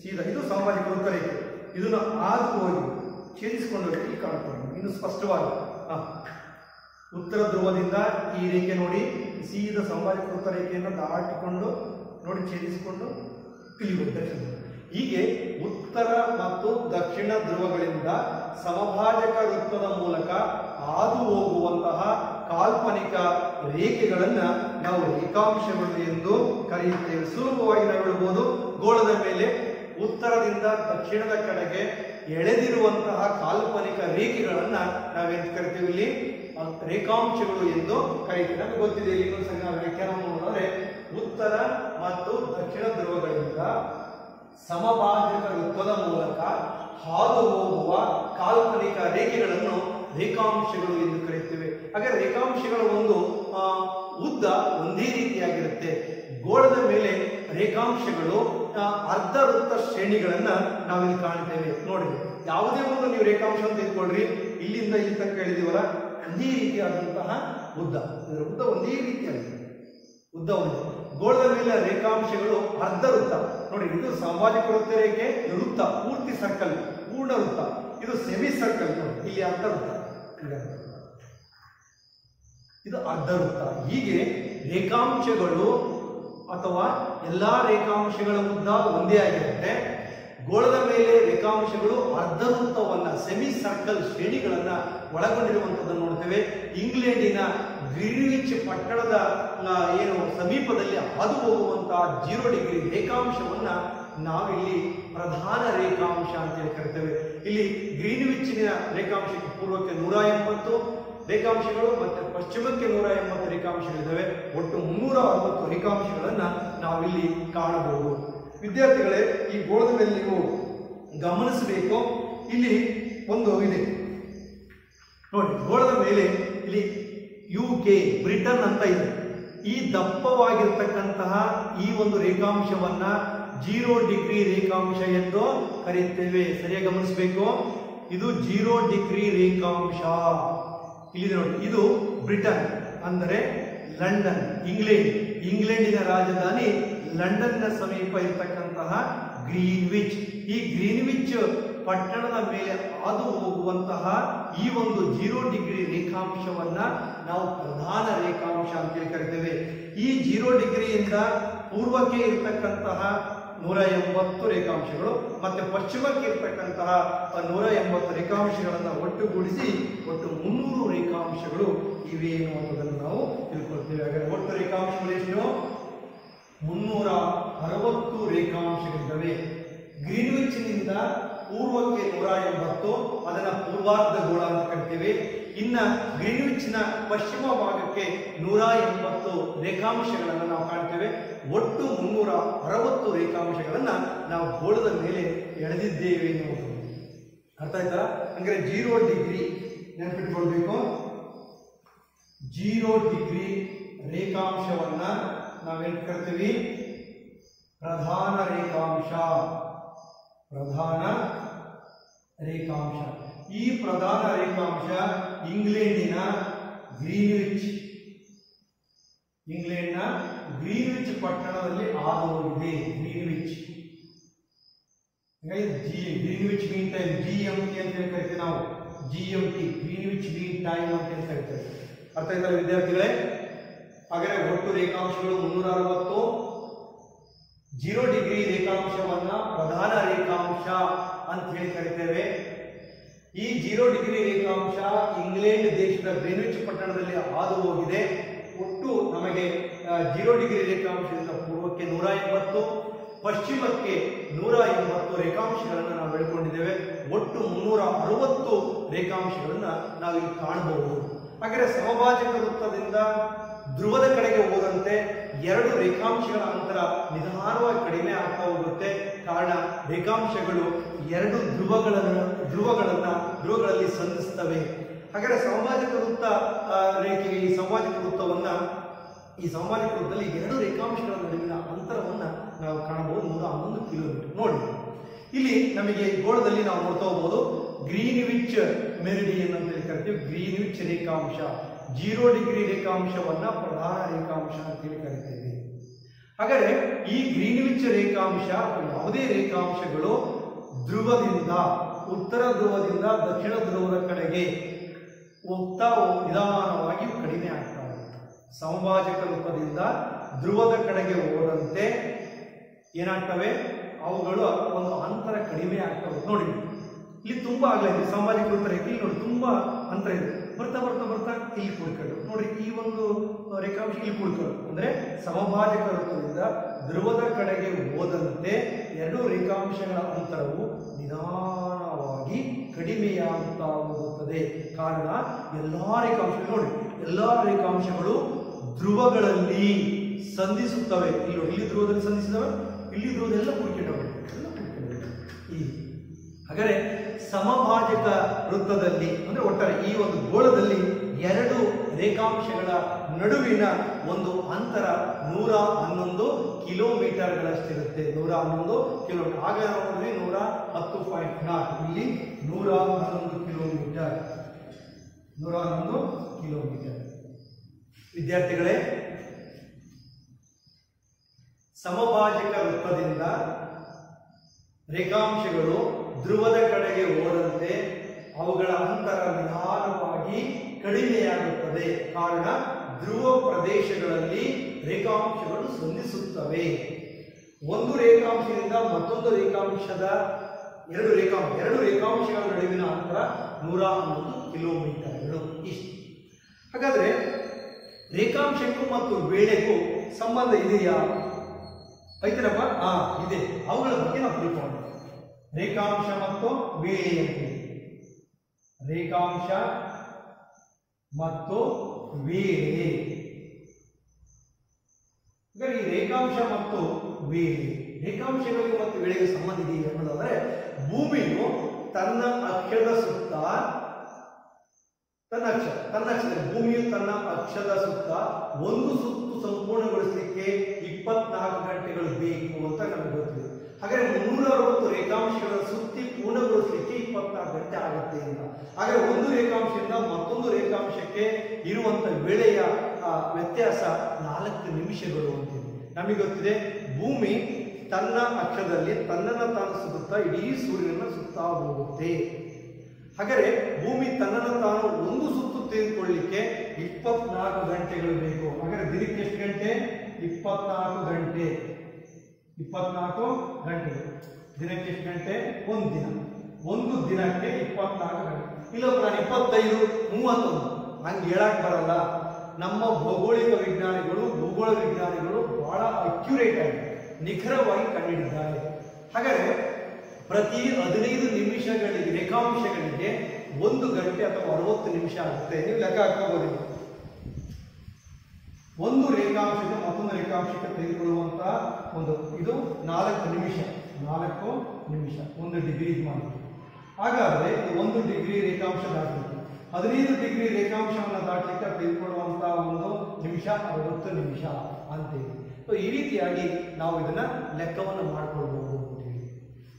ಸೀದಾ ಇದು ಸಮಭಾಜಕ ವೃತ್ತ ರೇಖೆ. ಇದನ್ನು ಹಾದು ಹೋಗಿ ಛೇದಿಸಿಕೊಂಡು ಇಲ್ಲಿ ಕಾಣುತ್ತದೆ ಇನ್ನು ಸ್ಪಷ್ಟವಾಗಿ. ಉತ್ತರ ಧ್ರುವದಿಂದ ಈ ರೇಖೆ ನೋಡಿ ಸೀದಾ ಸಮಭಾಜಕ ವೃತ್ತ ರೇಖೆಯನ್ನು ದಾಟಿಕೊಂಡು ನೋಡಿ ಛೇದಿಸಿಕೊಂಡು ಇಲ್ಲಿ ದಕ್ಷಿಣ. ಹೀಗೆ ಉತ್ತರ ಮತ್ತು ದಕ್ಷಿಣ ಧ್ರುವಗಳಿಂದ ಸಮಭಾಜಕ ವೃತ್ತದ ಮೂಲಕ ಹಾದು ಹೋಗುವಂತಹ ಕಾಲ್ಪನಿಕ ರೇಖೆಗಳನ್ನ ನಾವು ರೇಖಾಂಶಗಳು ಎಂದು ಕರೆಯುತ್ತೇವೆ. ಸುಲಭವಾಗಿ ನಾವು ಹೇಳ್ಬೋದು, ಗೋಳದ ಮೇಲೆ ಉತ್ತರದಿಂದ ದಕ್ಷಿಣದ ಕಡೆಗೆ ಎಳೆದಿರುವಂತಹ ಕಾಲ್ಪನಿಕ ರೇಖೆಗಳನ್ನ ನಾವೇನು ಕರಿತೀವಿ, ಇಲ್ಲಿ ರೇಖಾಂಶಗಳು ಎಂದು ಕರೀತೀವಿ. ನಮಗೆ ಗೊತ್ತಿದೆ, ಇಲ್ಲಿ ಸರಿ ನಾವು ವ್ಯಾಖ್ಯಾನ ನೋಡಿದ್ರೆ ಉತ್ತರ ಮತ್ತು ದಕ್ಷಿಣ ಧ್ರುವಗಳಿಂದ ಸಮಭಾಜಕ ವೃತ್ತದ ಮೂಲಕ ಹಾದು ಹೋಗುವ ಕಾಲ್ಪನಿಕ ರೇಖೆಗಳನ್ನು ರೇಖಾಂಶಗಳು ಎಂದು ಕರೆಯುತ್ತೇವೆ. ಹಾಗೆ ರೇಖಾಂಶಗಳ ಒಂದು ಉದ್ದ ಒಂದೇ ರೀತಿಯಾಗಿರುತ್ತೆ. ಗೋಳದ ಮೇಲೆ ರೇಖಾಂಶಗಳು ಅರ್ಧ ವೃತ್ತ ಶ್ರೇಣಿಗಳನ್ನ ನಾವಿಲ್ಲಿ ಕಾಣ್ತೇವೆ ನೋಡಿ. ಯಾವುದೇ ಒಂದು ನೀವು ರೇಖಾಂಶ ಅಂತ ತೆಗೆದುಕೊಳ್ಳ್ರಿ, ಇಲ್ಲಿಂದ ಇಲ್ಲಿ ತನಕ ಹೇಳಿದೀವಲ್ಲ, ಒಂದೇ ರೀತಿಯಾದಂತಹ ಉದ್ದ, ಇದರ ಉದ್ದ ಒಂದೇ ರೀತಿಯಾಗಿದೆ, ಉದ್ದ ಒಂದು. ಗೋಳದ ಮೇಲೆ ರೇಖಾಂಶಗಳು ಅರ್ಧ ವೃತ್ತ ನೋಡಿ, ಇದು ಸಮಭಾಜಕ ವೃತ್ತ ರೇಖೆ, ವೃತ್ತ ಪೂರ್ತಿ ಸರ್ಕಲ್ ಪೂರ್ಣ ವೃತ್ತ, ಇದು ಸೆಮಿ ಸರ್ಕಲ್ ನೋಡಿ, ಇಲ್ಲಿ ಅರ್ಧ ವೃತ್ತ, ಇದು ಅರ್ಧ ವೃತ್ತ. ಹೀಗೆ ರೇಖಾಂಶಗಳು ಅಥವಾ ಎಲ್ಲಾ ರೇಖಾಂಶಗಳ ಉದ್ದ ಒಂದೇ ಆಗಿರುತ್ತೆ. ಗೋಳದ ಮೇಲೆ ರೇಖಾಂಶಗಳು ಅರ್ಧ ವೃತ್ತವನ್ನ ಸೆಮಿ ಸರ್ಕಲ್ ಶ್ರೇಣಿಗಳನ್ನ ಒಳಗೊಂಡಿರುವಂತದ್ದನ್ನು ನೋಡ್ತೇವೆ. ಇಂಗ್ಲೆಂಡಿನ ಗ್ರೀನ್ವಿಚ್ ಪಟ್ಟಣದ ಏನು ಸಮೀಪದಲ್ಲಿ ಹಾದು ಹೋಗುವಂತಹ 0 ಡಿಗ್ರಿ ರೇಖಾಂಶವನ್ನ ನಾವಿಲ್ಲಿ ಪ್ರಧಾನ ರೇಖಾಂಶ ಅಂತ ಹೇಳಿ ಕರಿತೇವೆ. ಇಲ್ಲಿ ಗ್ರೀನ್ವಿಚ್ನ ರೇಖಾಂಶಕ್ಕೆ ಪೂರ್ವಕ್ಕೆ 180 ರೇಖಾಂಶಗಳು ಮತ್ತೆ ಪಶ್ಚಿಮಕ್ಕೆ 180 ರೇಖಾಂಶಗಳಿದ್ದಾವೆ. ಒಟ್ಟು 360 ರೇಖಾಂಶಗಳನ್ನ ನಾವಿಲ್ಲಿ ಕಾಣಬಹುದು. ವಿದ್ಯಾರ್ಥಿಗಳೇ, ಈ ಗೋಳದ ಮೇಲೆ ನೀವು ಗಮನಿಸಬೇಕು, ಇಲ್ಲಿ ಒಂದು ಇದೆ ನೋಡಿ, ಗೋಳದ ಮೇಲೆ ಇಲ್ಲಿ UK ಬ್ರಿಟನ್ ಅಂತ ಇದೆ. ಈ ದಪ್ಪವಾಗಿರ್ತಕ್ಕಂತಹ ಈ ಒಂದು ರೇಖಾಂಶವನ್ನ 0 ಡಿಗ್ರಿ ರೇಖಾಂಶ ಎಂದು ಕರೆಯುತ್ತೇವೆ. ಸರಿಯಾಗಿ ಗಮನಿಸಬೇಕು, ಇದು 0 ಡಿಗ್ರಿ ರೇಖಾಂಶ. ಇಲ್ಲಿ ನೋಡಿ, ಇದು ಬ್ರಿಟನ್ ಅಂದರೆ ಲಂಡನ್, ಇಂಗ್ಲೆಂಡಿನ ರಾಜಧಾನಿ ಲಂಡನ್ನ ಸಮೀಪ ಇರತಕ್ಕಂತಹ ಗ್ರೀನ್ವಿಚ್. ಈ ಗ್ರೀನ್ವಿಚ್ ಪಟ್ಟಣದ ಮೇಲೆ ಹಾದು ಹೋಗುವಂತಹ ಈ ಒಂದು 0 ಡಿಗ್ರಿ ರೇಖಾಂಶವನ್ನ ನಾವು ಪ್ರಧಾನ ರೇಖಾಂಶ ಅಂತೇಳಿ ಕರಿತೇವೆ. ಈ 0 ಡಿಗ್ರಿಯಿಂದ ಪೂರ್ವಕ್ಕೆ ಇರತಕ್ಕಂತಹ 180 ರೇಖಾಂಶಗಳು ಮತ್ತೆ ಪಶ್ಚಿಮಕ್ಕೆ ಇರತಕ್ಕಂತಹ 180 ರೇಖಾಂಶಗಳನ್ನು ಒಟ್ಟುಗೂಡಿಸಿ ಒಟ್ಟು 300 ರೇಖಾಂಶಗಳು ಇವೆ ಎನ್ನುವುದನ್ನು ನಾವು ತಿಳ್ಕೊಳ್ತೇವೆ. ಹಾಗಾದರೆ ಒಟ್ಟು ರೇಖಾಂಶಗಳು ಎಷ್ಟು? 360 ರೇಖಾಂಶಗಳಿದ್ದಾವೆ. ಗ್ರೀನ್ವಿಚ್ನಿಂದ ಪೂರ್ವಕ್ಕೆ 180, ಅದನ್ನ ಪೂರ್ವಾರ್ಧ ಗೋಳ ಅಂತ ಕರಿತೇವೆ. ಇನ್ನ ಗ್ರೀನ್ವಿಚ್ನ ಪಶ್ಚಿಮ ಭಾಗಕ್ಕೆ 180 ರೇಖಾಂಶಗಳನ್ನು ನಾವು ಕಾಣ್ತೇವೆ. ಒಟ್ಟು 360 ರೇಖಾಂಶಗಳನ್ನ ನಾವು ಗೋಳದ ಮೇಲೆ ಎಳೆದಿದ್ದೇವೆ ಎನ್ನುವುದು ಅರ್ಥ ಆಯ್ತಾ? ಅಂದ್ರೆ 0 ಡಿಗ್ರಿ ನೆನಪಿಟ್ಕೊಳ್ಬೇಕು. 0 ಡಿಗ್ರಿ ರೇಖಾಂಶವನ್ನ ನಾವೇನ್ ಕರಿತೀವಿ? ಪ್ರಧಾನ ರೇಖಾಂಶ. ಪ್ರಧಾನ ರೇಖಾಂಶ. ಈ ಪ್ರಧಾನ ರೇಖಾಂಶ ಇಂಗ್ಲೆಂಡಿನ ಗ್ರೀನ್ವಿಚ್ ಪಟ್ಟಣದಲ್ಲಿ ಹಾದು ಹೋಗಿದೆ. ಗ್ರೀನ್ವಿಚ್ ಮೀನ್ ಟೈಮ್ GMT ಅಂತ ಕರಿತೇವೆ ನಾವು. GMT ಗ್ರೀನ್ವಿಚ್ ಮೀನ್ ಟೈಮ್ ಅಂತ ಕರಿತೇವೆ. ಅರ್ಥ ಆಯ್ತಲ್ಲ ವಿದ್ಯಾರ್ಥಿಗಳೇ? ಹಾಗಾದ್ರೆ ಒಟ್ಟು ರೇಖಾಂಶಗಳು 360. 0 ಡಿಗ್ರಿ ರೇಖಾಂಶವನ್ನ ಪ್ರಧಾನ ರೇಖಾಂಶ ಅಂತ ಹೇಳಿ ಕರಿತೇವೆ. ಈ 0 ಡಿಗ್ರಿ ರೇಖಾಂಶ ಇಂಗ್ಲೆಂಡ್ ದೇಶದ ಗ್ರೀನ್ವಿಚ್ ಪಟ್ಟಣದಲ್ಲಿ ಹಾದು ಹೋಗಿದೆ. ಒಟ್ಟು ನಮಗೆ 0 ಡಿಗ್ರಿ ರೇಖಾಂಶದಿಂದ ಪೂರ್ವಕ್ಕೆ 180, ಪಶ್ಚಿಮಕ್ಕೆ 180 ರೇಖಾಂಶಗಳನ್ನು ನಾವು ಬೆಳ್ಕೊಂಡಿದ್ದೇವೆ. ಒಟ್ಟು 360 ರೇಖಾಂಶಗಳನ್ನ ನಾವಿಲ್ಲಿ ಕಾಣಬಹುದು. ಹಾಗಾದರೆ ಸಮಭಾಜಕ ವೃತ್ತದಿಂದ ಧ್ರುವದ ಕಡೆಗೆ ಹೋದಂತೆ 2 ರೇಖಾಂಶಗಳ ಅಂತರ ನಿಧಾನವಾಗಿ ಕಡಿಮೆ ಆಗ್ತಾ ಹೋಗುತ್ತೆ. ಕಾರಣ ರೇಖಾಂಶಗಳು 2 ಧ್ರುವಗಳಲ್ಲಿ ಸಂಧಿಸ್ತವೆ. ಹಾಗಾದರೆ ಸಮಭಾಜಕ ವೃತ್ತ ರೇಖೆಗೆ ಈ ಸಮಭಾಜಕ ವೃತ್ತದಲ್ಲಿ 2 ರೇಖಾಂಶಗಳ ನಡುವಿನ ಅಂತರವನ್ನ ನಾವು ಕಾಣಬಹುದು. 111 ಕಿಲೋಮೀಟರ್. ನೋಡಿ ಇಲ್ಲಿ ನಮಗೆ ಗೋಳದಲ್ಲಿ ನಾವು ನೋಡ್ತಾ ಹೋಗಬಹುದು ಗ್ರೀನ್ವಿಚ್ ಮೆರಿಡಿಯನ್ ಅಂತ ಹೇಳಿ ಕರಿತೀವಿ. ಗ್ರೀನ್ವಿಚ್ ರೇಖಾಂಶ 0 ಡಿಗ್ರಿ ರೇಖಾಂಶವನ್ನ ಪ್ರಧಾನ ರೇಖಾಂಶ ಅಂತ ಹೇಳಿ ಕರಿತೇವೆ. ಹಾಗಾದರೆ ಈ ಗ್ರೀನ್ವಿಚ್ ರೇಖಾಂಶ ಯಾವುದೇ ರೇಖಾಂಶಗಳು ಧ್ರುವದಿಂದ ಉತ್ತರ ಧ್ರುವದಿಂದ ದಕ್ಷಿಣ ಧ್ರುವದ ಕಡೆಗೆ ಹೋಗ್ತಾ ನಿಧಾನವಾಗಿ ಕಡಿಮೆ ಆಗ್ತಾ ಹೋಗುತ್ತೆ. ಸಮಭಾಜಕ ವೃತ್ತದಿಂದ ಧ್ರುವದ ಕಡೆಗೆ ಹೋದಂತೆ ಏನಾಗ್ತವೆ? ಅವುಗಳು ಒಂದು ಅಂತರ ಕಡಿಮೆ ಆಗ್ತಾ ಹೋಗುತ್ತೆ. ನೋಡಿ ಇಲ್ಲಿ ತುಂಬಾ ಆಗಲ್ಲ. ಇಲ್ಲಿ ಸಮಭಾಜಕ ವೃತ್ತ ರೇಖೆ ಇಲ್ಲಿ ನೋಡಿ ತುಂಬಾ ಅಂತರ ಇದೆ. ಬರ್ತಾ ಬರ್ತಾ ಬರ್ತಾ ಇಲ್ಲಿ ಕೂಡ್ಕೊಂಡು ನೋಡಿ ಈ ಒಂದು ರೇಖಾಂಶ ಇಲ್ಲಿ ಕೂಡ್ಕೊಂಡು ಅಂದ್ರೆ ಸಮಭಾಜಕ ವೃತ್ತದಿಂದ ಧ್ರುವದ ಕಡೆಗೆ ಹೋದಂತೆ 2 ರೇಖಾಂಶಗಳ ಅಂತರವು ನಿಧಾನವಾಗಿ ಕಡಿಮೆಯಾಗುತ್ತಾ ಹೋಗುತ್ತದೆ. ಕಾರಣ ಎಲ್ಲಾ ರೇಖಾಂಶಗಳು ಧ್ರುವಗಳಲ್ಲಿ ಸಂಧಿಸುತ್ತವೆ. ಇಲ್ಲಿ ಧ್ರುವದಲ್ಲಿ ಸಂಧಿಸಿದವೆ, ಇಲ್ಲಿ ಧ್ರುವದೆಲ್ಲ ಕೂಡ್ಕೊಂಡವೆ. ಹಾಗಾದರೆ ಸಮಭಾಜಕ ವೃತ್ತದಲ್ಲಿ ಅಂದ್ರೆ ಒಟ್ಟಾರೆ ಈ ಒಂದು ಗೋಳದಲ್ಲಿ 2 ರೇಖಾಂಶಗಳ ನಡುವಿನ ಒಂದು ಅಂತರ 111 ಕಿಲೋಮೀಟರ್ಗಳಷ್ಟಿರುತ್ತೆ. 111 ಕಿಲೋಮೀಟರ್. ಆಗ ನೋಡಿದ್ವಿ 110.4, ಇಲ್ಲಿ 111 ಕಿಲೋಮೀಟರ್. 111 ಕಿಲೋಮೀಟರ್. ವಿದ್ಯಾರ್ಥಿಗಳೇ, ಸಮಭಾಜಕ ವೃತ್ತದಿಂದ ರೇಖಾಂಶಗಳು ಧ್ರುವದ ಕಡೆಗೆ ಹೋದಂತೆ ಅವುಗಳ ಅಂತರ ನಿಧಾನವಾಗಿ ಕಡಿಮೆಯಾಗುತ್ತದೆ. ಕಾರಣ ಧ್ರುವ ಪ್ರದೇಶಗಳಲ್ಲಿ ರೇಖಾಂಶಗಳು ಸಂಧಿಸುತ್ತವೆ. ಒಂದು ರೇಖಾಂಶದಿಂದ ಮತ್ತೊಂದು ರೇಖಾಂಶದ 2 ರೇಖಾಂಶಗಳ ನಡುವಿನ ಅಂತರ 111 ಕಿಲೋಮೀಟರ್ಗಳು. ಇಷ್ಟು. ಹಾಗಾದ್ರೆ ರೇಖಾಂಶಕ್ಕೂ ಮತ್ತು ವೇಳೆಗೂ ಸಂಬಂಧ ಇದೆಯಾ? ಐತನಪ್ಪ? ಇದೆ. ಅವುಗಳ ಬಗ್ಗೆ ನಾವು ತಿಳ್ಕೊಂಡು ರೇಖಾಂಶ ಮತ್ತು ವೇಳೆ. ರೇಖಾಂಶ ಮತ್ತು ವೇಳೆ. ಈ ರೇಖಾಂಶ ಮತ್ತು ವೇಳೆ, ರೇಖಾಂಶಗಳಿಗೆ ಮತ್ತು ವೇಳೆಗೆ ಸಂಬಂಧ ಇದೆಯಾ ಅನ್ನೋದಾದ್ರೆ, ಭೂಮಿಯು ತನ್ನ ಅಕ್ಷದ ಸುತ್ತ ಭೂಮಿಯು ತನ್ನ ಅಕ್ಷದ ಸುತ್ತ ಒಂದು ಸುತ್ತು ಸಂಪೂರ್ಣಗೊಳಿಸಲಿಕ್ಕೆ 24 ಗಂಟೆಗಳು ಬೇಕು ಅಂತ ನಮಗೆ ಗೊತ್ತಿದೆ. ಹಾಗಾದ್ರೆ 360 ರೇಖಾಂಶಗಳ ಸುತ್ತಿ ಪೂರ್ಣಗೊಳಿಸಲಿಕ್ಕೆ 24 ಗಂಟೆ ಆಗುತ್ತೆ ಅಂತ. ಹಾಗಾದ್ರೆ ಒಂದು ರೇಖಾಂಶದಿಂದ ಮತ್ತೊಂದು ರೇಖಾಂಶಕ್ಕೆ ಇರುವಂತ ವೇಳೆಯ ವ್ಯತ್ಯಾಸ 4 ನಿಮಿಷಗಳು ಅಂತಿದೆ. ನಮಗೆ ಗೊತ್ತಿದೆ ಭೂಮಿ ತನ್ನ ಅಕ್ಷದಲ್ಲಿ ತನ್ನನ್ನು ತಾನು ಸುತ್ತಾ ಇಡೀ ಸೂರ್ಯನನ್ನು ಸುತ್ತಾ ಹೋಗುತ್ತೆ. ಹಾಗಾದರೆ ಭೂಮಿ ತನ್ನನ್ನು ತಾನು ಒಂದು ಸುತ್ತು ತೆಗೆದುಕೊಳ್ಳಲಿಕ್ಕೆ 24 ಗಂಟೆಗಳು ಬೇಕು. ಹಾಗಾದರೆ ದಿನಕ್ಕೆ ಎಷ್ಟು ಗಂಟೆ? 24 ಗಂಟೆ. 24 ಗಂಟೆಗಳು. ದಿನಕ್ಕೆ ಎಷ್ಟು ಗಂಟೆ? ಒಂದು ದಿನ. ಒಂದು ದಿನಕ್ಕೆ 24 ಗಂಟೆ. ಇಲ್ಲ ನಾನು 25, 31 ಹಂಗೆ ಹೇಳಕ್ ಬರಲ್ಲ. ನಮ್ಮ ಭೌಗೋಳಿಕ ವಿಜ್ಞಾನಿಗಳು, ಭೂಗೋಳ ವಿಜ್ಞಾನಿಗಳು ಬಹಳ ಅಕ್ಯುರೇಟ್ ಆಗಿ ನಿಖರವಾಗಿ ಕಂಡುಹಿಡಿದ್ದಾರೆ. ಹಾಗಾದರೆ ಪ್ರತಿ 15 ನಿಮಿಷಗಳಿಗೆ ರೇಖಾಂಶಗಳಿಗೆ 1 ಗಂಟೆ ಅಥವಾ 60 ನಿಮಿಷ ಆಗುತ್ತೆ. ನೀವು ಲೆಕ್ಕ ಹಾಕಬಹುದು. ಒಂದು ರೇಖಾಂಶಕ್ಕೆ ಮತ್ತೊಂದು ರೇಖಾಂಶಕ್ಕೆ ತೆಗೆದುಕೊಳ್ಳುವಂತಹ ಒಂದು ಇದು 4 ನಿಮಿಷ. 4 ನಿಮಿಷ 1 ಡಿಗ್ರಿ ಮಾಡಿ. ಹಾಗಾದರೆ 1 ಡಿಗ್ರಿ ರೇಖಾಂಶ ದಾಟಲಿಕ್ಕೆ 15 ಡಿಗ್ರಿ ರೇಖಾಂಶವನ್ನು ದಾಟಲಿಕ್ಕೆ ತೆಗೆದುಕೊಳ್ಳುವಂತಹ ಒಂದು ನಿಮಿಷ 60 ನಿಮಿಷ ಅಂತೇಳಿ. ಸೊ ಈ ರೀತಿಯಾಗಿ ನಾವು ಇದನ್ನ ಲೆಕ್ಕವನ್ನು ಮಾಡಿಕೊಳ್ಬಹುದು ಅಂತೇಳಿ.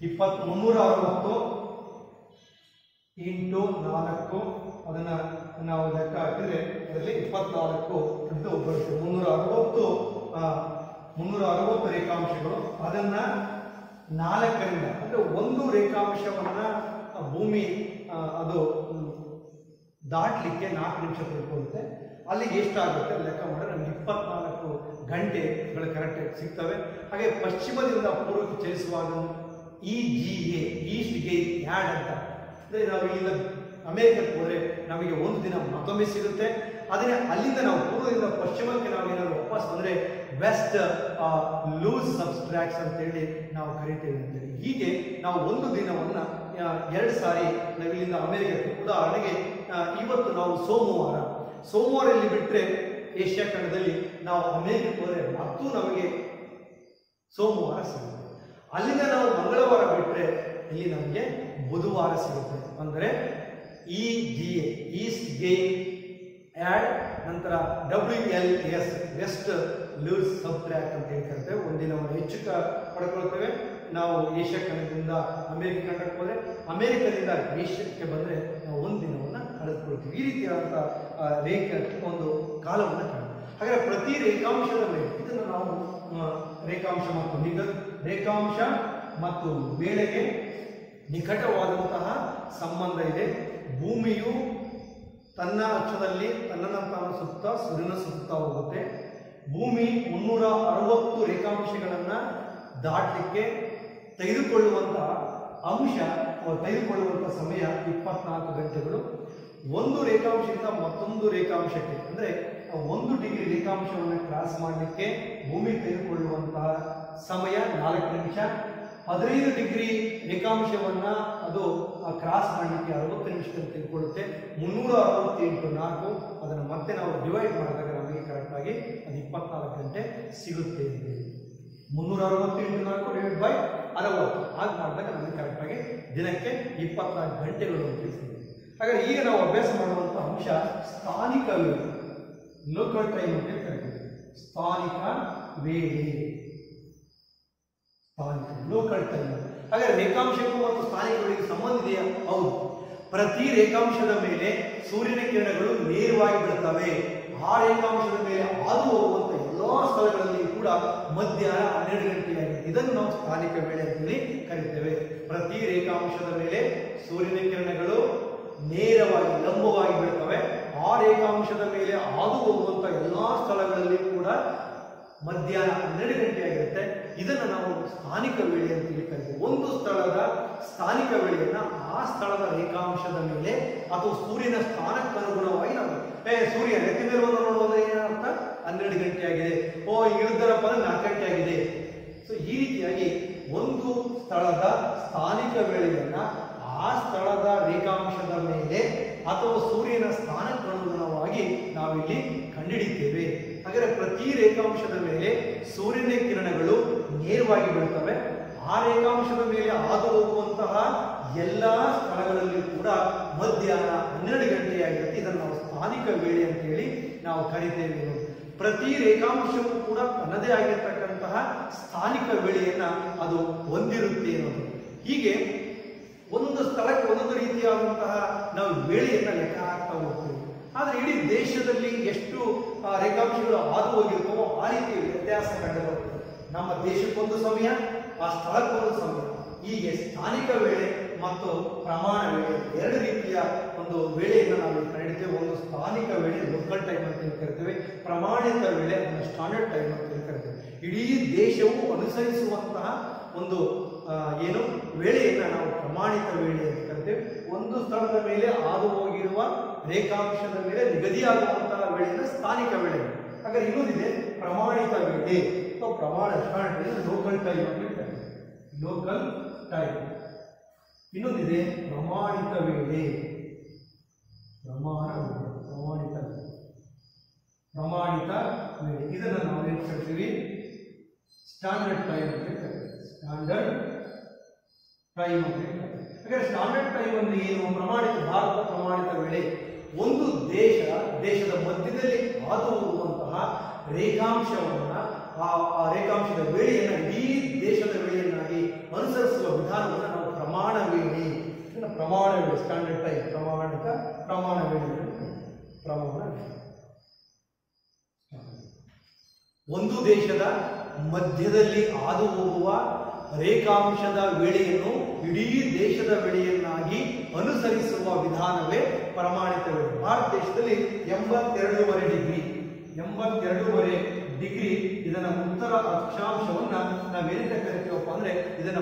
360 ಇಂಟು 4 ಅದನ್ನ ನಾವು ಲೆಕ್ಕ ಹಾಕಿದ್ರೆ ಅದರಲ್ಲಿ 24 ಇದು ಬರುತ್ತೆ. 360 ರೇಖಾಂಶಗಳು. ಅದನ್ನ 4ರಿಂದ ಅಂದ್ರೆ ಒಂದು ರೇಖಾಂಶವನ್ನ ಭೂಮಿ ಅದು ದಾಟಲಿಕ್ಕೆ 4 ನಿಮಿಷ ತೆಗೆದುಕೊಳ್ಳುತ್ತೆ. ಅಲ್ಲಿಗೆ ಎಷ್ಟಾಗುತ್ತೆ ಲೆಕ್ಕ ಮಾಡಿದ್ರೆ ನಮ್ಗೆ 24 ಗಂಟೆಗಳು ಕರೆಕ್ಟಾಗಿ ಸಿಗ್ತವೆ. ಹಾಗೆ ಪಶ್ಚಿಮದಿಂದ ಪೂರ್ವಕ್ಕೆ ಚಲಿಸುವಾಗ EGA ಈಸ್ಟ್ ಗೇಜ್ ಹ್ಯಾಡ್ ಅಂತ ಅಂದರೆ ನಾವು ಇಲ್ಲಿಂದ ಅಮೆರಿಕಕ್ಕೆ ಹೋದರೆ ನಮಗೆ ಒಂದು ದಿನ ಮತ್ತೊಮ್ಮೆ ಸಿಗುತ್ತೆ. ಅದನ್ನೇ ಅಲ್ಲಿಂದ ನಾವು ಪೂರ್ವದಿಂದ ಪಶ್ಚಿಮಕ್ಕೆ ನಾವು ಏನಾದರೂ ವಾಪಸ್ ಅಂದರೆ ವೆಸ್ಟ್ ಲೂಸ್ ಸಬ್ಸ್ಟ್ರಾಕ್ಟ್ಸ್ ಅಂತೇಳಿ ನಾವು ಕರಿತೇವೆ ಅಂತೇಳಿ. ಹೀಗೆ ನಾವು ಒಂದು ದಿನವನ್ನು 2 ಸಾರಿ ನಾವು ಇಲ್ಲಿಂದ ಅಮೆರಿಕಕ್ಕೆ, ಉದಾಹರಣೆಗೆ ಇವತ್ತು ನಾವು ಸೋಮವಾರ ಇಲ್ಲಿ ಬಿಟ್ಟರೆ ಏಷ್ಯಾ ಖಂಡದಲ್ಲಿ ನಾವು ಅಮೆರಿಕಕ್ಕೆ ಹೋದರೆ ಮತ್ತು ನಮಗೆ ಸೋಮವಾರ ಸಿಗುತ್ತೆ. ಅಲ್ಲಿಂದ ನಾವು ಮಂಗಳವಾರ ಬಿಟ್ಟರೆ ಇಲ್ಲಿ ನಮಗೆ ಬುಧವಾರ ಸಿಗುತ್ತೆ. ಅಂದರೆ EGA ಈಸ್ಟ್ ಗೇಜ್ ಆ್ಯಡ್ ನಂತರ WLS ವೆಸ್ಟ್ ಲೂಸ್ ಸಬ್ಟ್ರಾಕ್ಟ್ ಅಂತ ಹೇಳಿ ಕರಿತೇವೆ. ಒಂದಿನವನ್ನು ಹೆಚ್ಚು ಪಡ್ಕೊಳ್ತೇವೆ. ನಾವು ಏಷ್ಯಾ ಖಂಡದಿಂದ ಅಮೆರಿಕ ಖಂಡಕ್ಕೆ ಹೋದರೆ, ಅಮೆರಿಕದಿಂದ ಏಷ್ಯಾಕ್ಕೆ ಬಂದರೆ ನಾವು ಒಂದು ದಿನವನ್ನು ಕಳೆದುಕೊಳ್ತೀವಿ. ಈ ರೀತಿಯಾದಂಥ ಒಂದು ಕಾಲವನ್ನು ಕಾಣ. ಹಾಗಾದರೆ ಪ್ರತಿ ರೇಖಾಂಶದ ಮೇಲೆ ಇದನ್ನು ನಾವು ರೇಖಾಂಶ ಮತ್ತು ವೇಳೆಗೆ ನಿಕಟವಾದಂತಹ ಸಂಬಂಧ ಇದೆ. ಭೂಮಿಯು ತನ್ನ ಅಕ್ಷದಲ್ಲಿ ತನ್ನನ್ನು ತಾನು ಸೂರ್ಯನ ಸುತ್ತಾ ಹೋಗುತ್ತೆ. ಭೂಮಿ 360 ರೇಖಾಂಶಗಳನ್ನು ದಾಟಲಿಕ್ಕೆ ತೆಗೆದುಕೊಳ್ಳುವಂತಹ ಸಮಯ 24 ಗಂಟೆಗಳು. ಒಂದು ರೇಖಾಂಶದಿಂದ ಮತ್ತೊಂದು ರೇಖಾಂಶಕ್ಕೆ ಅಂದರೆ 1 ಡಿಗ್ರಿ ರೇಖಾಂಶವನ್ನು ಕ್ರಾಸ್ ಮಾಡಲಿಕ್ಕೆ ಭೂಮಿ ತೆಗೆದುಕೊಳ್ಳುವಂತಹ ಸಮಯ 4 ನಿಮಿಷ. 15 ಡಿಗ್ರಿ ರೇಖಾಂಶವನ್ನು ಅದು ಕ್ರಾಸ್ ಮಾಡಲಿಕ್ಕೆ 60 ನಿಮಿಷದಲ್ಲಿ ತೆಗೆದುಕೊಳ್ಳುತ್ತೆ. 360 ಇಂಟು 4 ಅದನ್ನು ಮತ್ತೆ ನಾವು ಡಿವೈಡ್ ಮಾಡಿದಾಗ ನಮಗೆ ಕರೆಕ್ಟಾಗಿ ಅದು 24 ಗಂಟೆ ಸಿಗುತ್ತೆ. 360 ಇಂಟು 4 ಡಿವೈಡ್ ಬೈ 60 ಹಾಗೆ ಮಾಡಿದಾಗ ನಮಗೆ ಕರೆಕ್ಟಾಗಿ ದಿನಕ್ಕೆ 24 ಗಂಟೆಗಳು ಅಂತ ಸಿಗುತ್ತೆ. ಹಾಗಾದರೆ ಈಗ ನಾವು ಅಭ್ಯಾಸ ಮಾಡುವಂಥ ಅಂಶ ಸ್ಥಾನಿಕ ವೇಳೆ, ಲೋಕಲ್ ಟೈಮ್ ಅಂತ ಕರಿತೀವಿ. ಸ್ಥಾನಿಕ ವೇಳೆ, ಲೋಕಲ್ ಟೈಮ್. ಹಾಗಾದರೆ ರೇಖಾಂಶಕ್ಕೂ ಮತ್ತು ಸ್ಥಾನಿಕ ವೇಳೆಗೆ ಸಂಬಂಧ ಇದೆಯಾ? ಹೌದು. ಪ್ರತಿ ರೇಖಾಂಶದ ಮೇಲೆ ಸೂರ್ಯನ ಕಿರಣಗಳು ನೇರವಾಗಿ ಬೀಳುತ್ತವೆ. ಆ ರೇಖಾಂಶದ ಮೇಲೆ ಹಾದು ಹೋಗುವಂಥ ಎಲ್ಲ ಸ್ಥಳಗಳಲ್ಲಿ ಕೂಡ ಮಧ್ಯಾಹ್ನ 12 ಗಂಟೆಯಾಗಿದೆ. ಇದನ್ನು ನಾವು ಸ್ಥಾನಿಕ ವೇಳೆ ಅಂತೇಳಿ ಕರಿತೇವೆ. ಪ್ರತಿ ರೇಖಾಂಶದ ಮೇಲೆ ಸೂರ್ಯನ ಕಿರಣಗಳು ನೇರವಾಗಿ ಲಂಬವಾಗಿ ಬೀಳ್ತವೆ. ಆ ರೇಖಾಂಶದ ಮೇಲೆ ಹಾದು ಹೋಗುವಂಥ ಎಲ್ಲ ಸ್ಥಳಗಳಲ್ಲಿ ಕೂಡ ಮಧ್ಯಾಹ್ನ 12 ಗಂಟೆಯಾಗಿರುತ್ತೆ. ಇದನ್ನು ನಾವು ಸ್ಥಾನಿಕ ವೇಳೆ ಅಂತೇಳಿ ಕರಿತೇವೆ. ಒಂದು ಸ್ಥಳದ ಸ್ಥಾನಿಕ ವೇಳೆಯನ್ನು ಆ ಸ್ಥಳದ ರೇಖಾಂಶದ ಮೇಲೆ ಅಥವಾ ಸೂರ್ಯನ ಸ್ಥಾನಕ್ಕೆ ಅನುಗುಣವಾಗಿ ನಾವು ಸೂರ್ಯ ನೆತ್ತಿ ಮೇಲೆ ಒಂದು ನೋಡುವುದು ಏನರ್ಥ 12 ಗಂಟೆಯಾಗಿದೆ, ಇಳಿದರಪ್ಪ 4 ಗಂಟೆ ಆಗಿದೆ. ಸೊ ಈ ರೀತಿಯಾಗಿ ಒಂದು ಸ್ಥಳದ ಸ್ಥಾನಿಕ ವೇಳೆಯನ್ನು ಆ ಸ್ಥಳದ ರೇಖಾಂಶದ ಮೇಲೆ ಅಥವಾ ಸೂರ್ಯನ ಸ್ಥಾನಕ್ಕೆ ಅನುಗುಣವಾಗಿ ನಾವಿಲ್ಲಿ ಕಂಡುಹಿಡಿತೇವೆ. ಹಾಗಾದರೆ ಪ್ರತಿ ರೇಖಾಂಶದ ಮೇಲೆ ಸೂರ್ಯನ ಕಿರಣಗಳು ನೇರವಾಗಿ ಬೀಳ್ತವೆ. ಆ ರೇಖಾಂಶದ ಮೇಲೆ ಹಾದು ಹೋಗುವಂತಹ ಎಲ್ಲ ಸ್ಥಳಗಳಲ್ಲಿ ಕೂಡ ಮಧ್ಯಾಹ್ನ 12 ಗಂಟೆಯಾಗಿರುತ್ತೆ. ಇದನ್ನು ನಾವು ಸ್ಥಾನಿಕ ವೇಳೆ ಅಂತ ಹೇಳಿ ನಾವು ಕರಿತೇವೆ. ಪ್ರತಿ ರೇಖಾಂಶವೂ ಕೂಡ ತನ್ನದೇ ಆಗಿರ್ತಕ್ಕಂತಹ ಸ್ಥಾನಿಕ ವೇಳೆಯನ್ನ ಅದು ಹೊಂದಿರುತ್ತೆ ಅನ್ನೋದು. ಹೀಗೆ ಒಂದು ಸ್ಥಳಕ್ಕೆ ಒಂದೊಂದು ರೀತಿಯಾದಂತಹ ನಾವು ವೇಳೆಯನ್ನು ಲೆಕ್ಕ ಹಾಕ್ತಾ ಹೋಗ್ತೀವಿ. ಆದರೆ ಇಡೀ ದೇಶದಲ್ಲಿ ಎಷ್ಟು ರೇಖಾಂಶಗಳು ಹಾದು ಹೋಗಿರ್ತವೋ ಆ ರೀತಿ ವ್ಯತ್ಯಾಸ ಕಂಡುಬರುತ್ತದೆ. ನಮ್ಮ ದೇಶಕ್ಕೊಂದು ಸಮಯ, ಆ ಸ್ಥಳಕ್ಕೊಂದು ಸಮಯ. ಹೀಗೆ ಸ್ಥಾನಿಕ ವೇಳೆ ಮತ್ತು ಪ್ರಮಾಣ ವೇಳೆ ಎರಡು ರೀತಿಯ ಒಂದು ವೇಳೆಯನ್ನು ನಾವು ಕರೀತೇವೆ. ಒಂದು ಸ್ಥಾನಿಕ ವೇಳೆ ಲೋಕಲ್ ಟೈಮ್ ಅಂತ ಕರಿತೇವೆ, ಪ್ರಮಾಣಿತ ವೇಳೆ ಸ್ಟ್ಯಾಂಡರ್ಡ್ ಟೈಮ್ ಅಂತ ಕರಿತೇವೆ. ಇಡೀ ದೇಶವು ಅನುಸರಿಸುವಂತಹ ಒಂದು ಏನು ವೇಳೆಯನ್ನು ನಾವು ಪ್ರಮಾಣಿತ ವೇಳೆ ಅಂತ ಕರಿತೇವೆ. ಒಂದು ಸ್ಥಳದ ಮೇಲೆ ಹಾದು ಹೋಗಿರುವ ರೇಖಾಂಶದ ಮೇಲೆ ನಿಗದಿಯಾಗುವಂತಹ ವೇಳೆಯನ್ನು ಸ್ಥಾನಿಕ ವೇಳೆ. ಹಾಗಾದ್ರೆ ಇನ್ನೊಂದಿದೆ ಪ್ರಮಾಣಿತ ವೇಳೆ ಅಥವಾ ಪ್ರಮಾಣ ಲೋಕಲ್ ಟೈಮ್ ಅಂತ ಹೇಳ್ತಾರೆ, ಲೋಕಲ್ ಟೈಮ್. ಇನ್ನೊಂದಿದೆ ಪ್ರಮಾಣಿತ ವೇಳೆ, ಪ್ರಮಾಣಿತ ವೇಳೆ. ಇದನ್ನು ನಾವು ಏನು ಕರಿತೀವಿ? ಸ್ಟ್ಯಾಂಡರ್ಡ್ ಟೈಮ್ ಅಂತ ಕರಿತೀವಿ, ಸ್ಟ್ಯಾಂಡರ್ಡ್ ಟೈಮ್ ಅಂತ ಹೇಳ್ತಾರೆ. ಹಾಗಾದ್ರೆ ಸ್ಟ್ಯಾಂಡರ್ಡ್ ಟೈಮ್ ಅಂದ್ರೆ ಏನು? ಪ್ರಮಾಣಿತ ಭಾರತ ಪ್ರಮಾಣಿತ ವೇಳೆ ಒಂದು ದೇಶದ ಮಧ್ಯದಲ್ಲಿ ಹಾದು ಹೋಗುವಂತಹ ರೇಖಾಂಶವನ್ನ ಆ ರೇಖಾಂಶದ ವೇಳೆಯನ್ನು ಇಡೀ ದೇಶದ ವೇಳೆಯನ್ನಾಗಿ ಅನುಸರಿಸುವ ವಿಧಾನವನ್ನು ನಾವು ಪ್ರಮಾಣ ವೇಳೆ, ಪ್ರಮಾಣ ವೇಳೆ, ಸ್ಟ್ಯಾಂಡರ್ಡ್ ಟೈಮ್, ಪ್ರಮಾಣ ವೇಳೆ. ಒಂದು ದೇಶದ ಮಧ್ಯದಲ್ಲಿ ಹಾದು ಹೋಗುವ ರೇಖಾಂಶದ ವೇಳೆಯನ್ನು ಇಡೀ ದೇಶದ ವೇಳೆಯನ್ನಾಗಿ ಅನುಸರಿಸುವ ವಿಧಾನವೇ ಪ್ರಮಾಣಿತ ವೇಳೆ. ಭಾರತ ದೇಶದಲ್ಲಿ 82.5 ಡಿಗ್ರಿ ಇದನ್ನ ಉತ್ತರ ಅಕ್ಷಾಂಶವನ್ನ ನಾವೇನಂತ ಕರಿತೀವಪ್ಪ ಅಂದ್ರೆ ಇದನ್ನ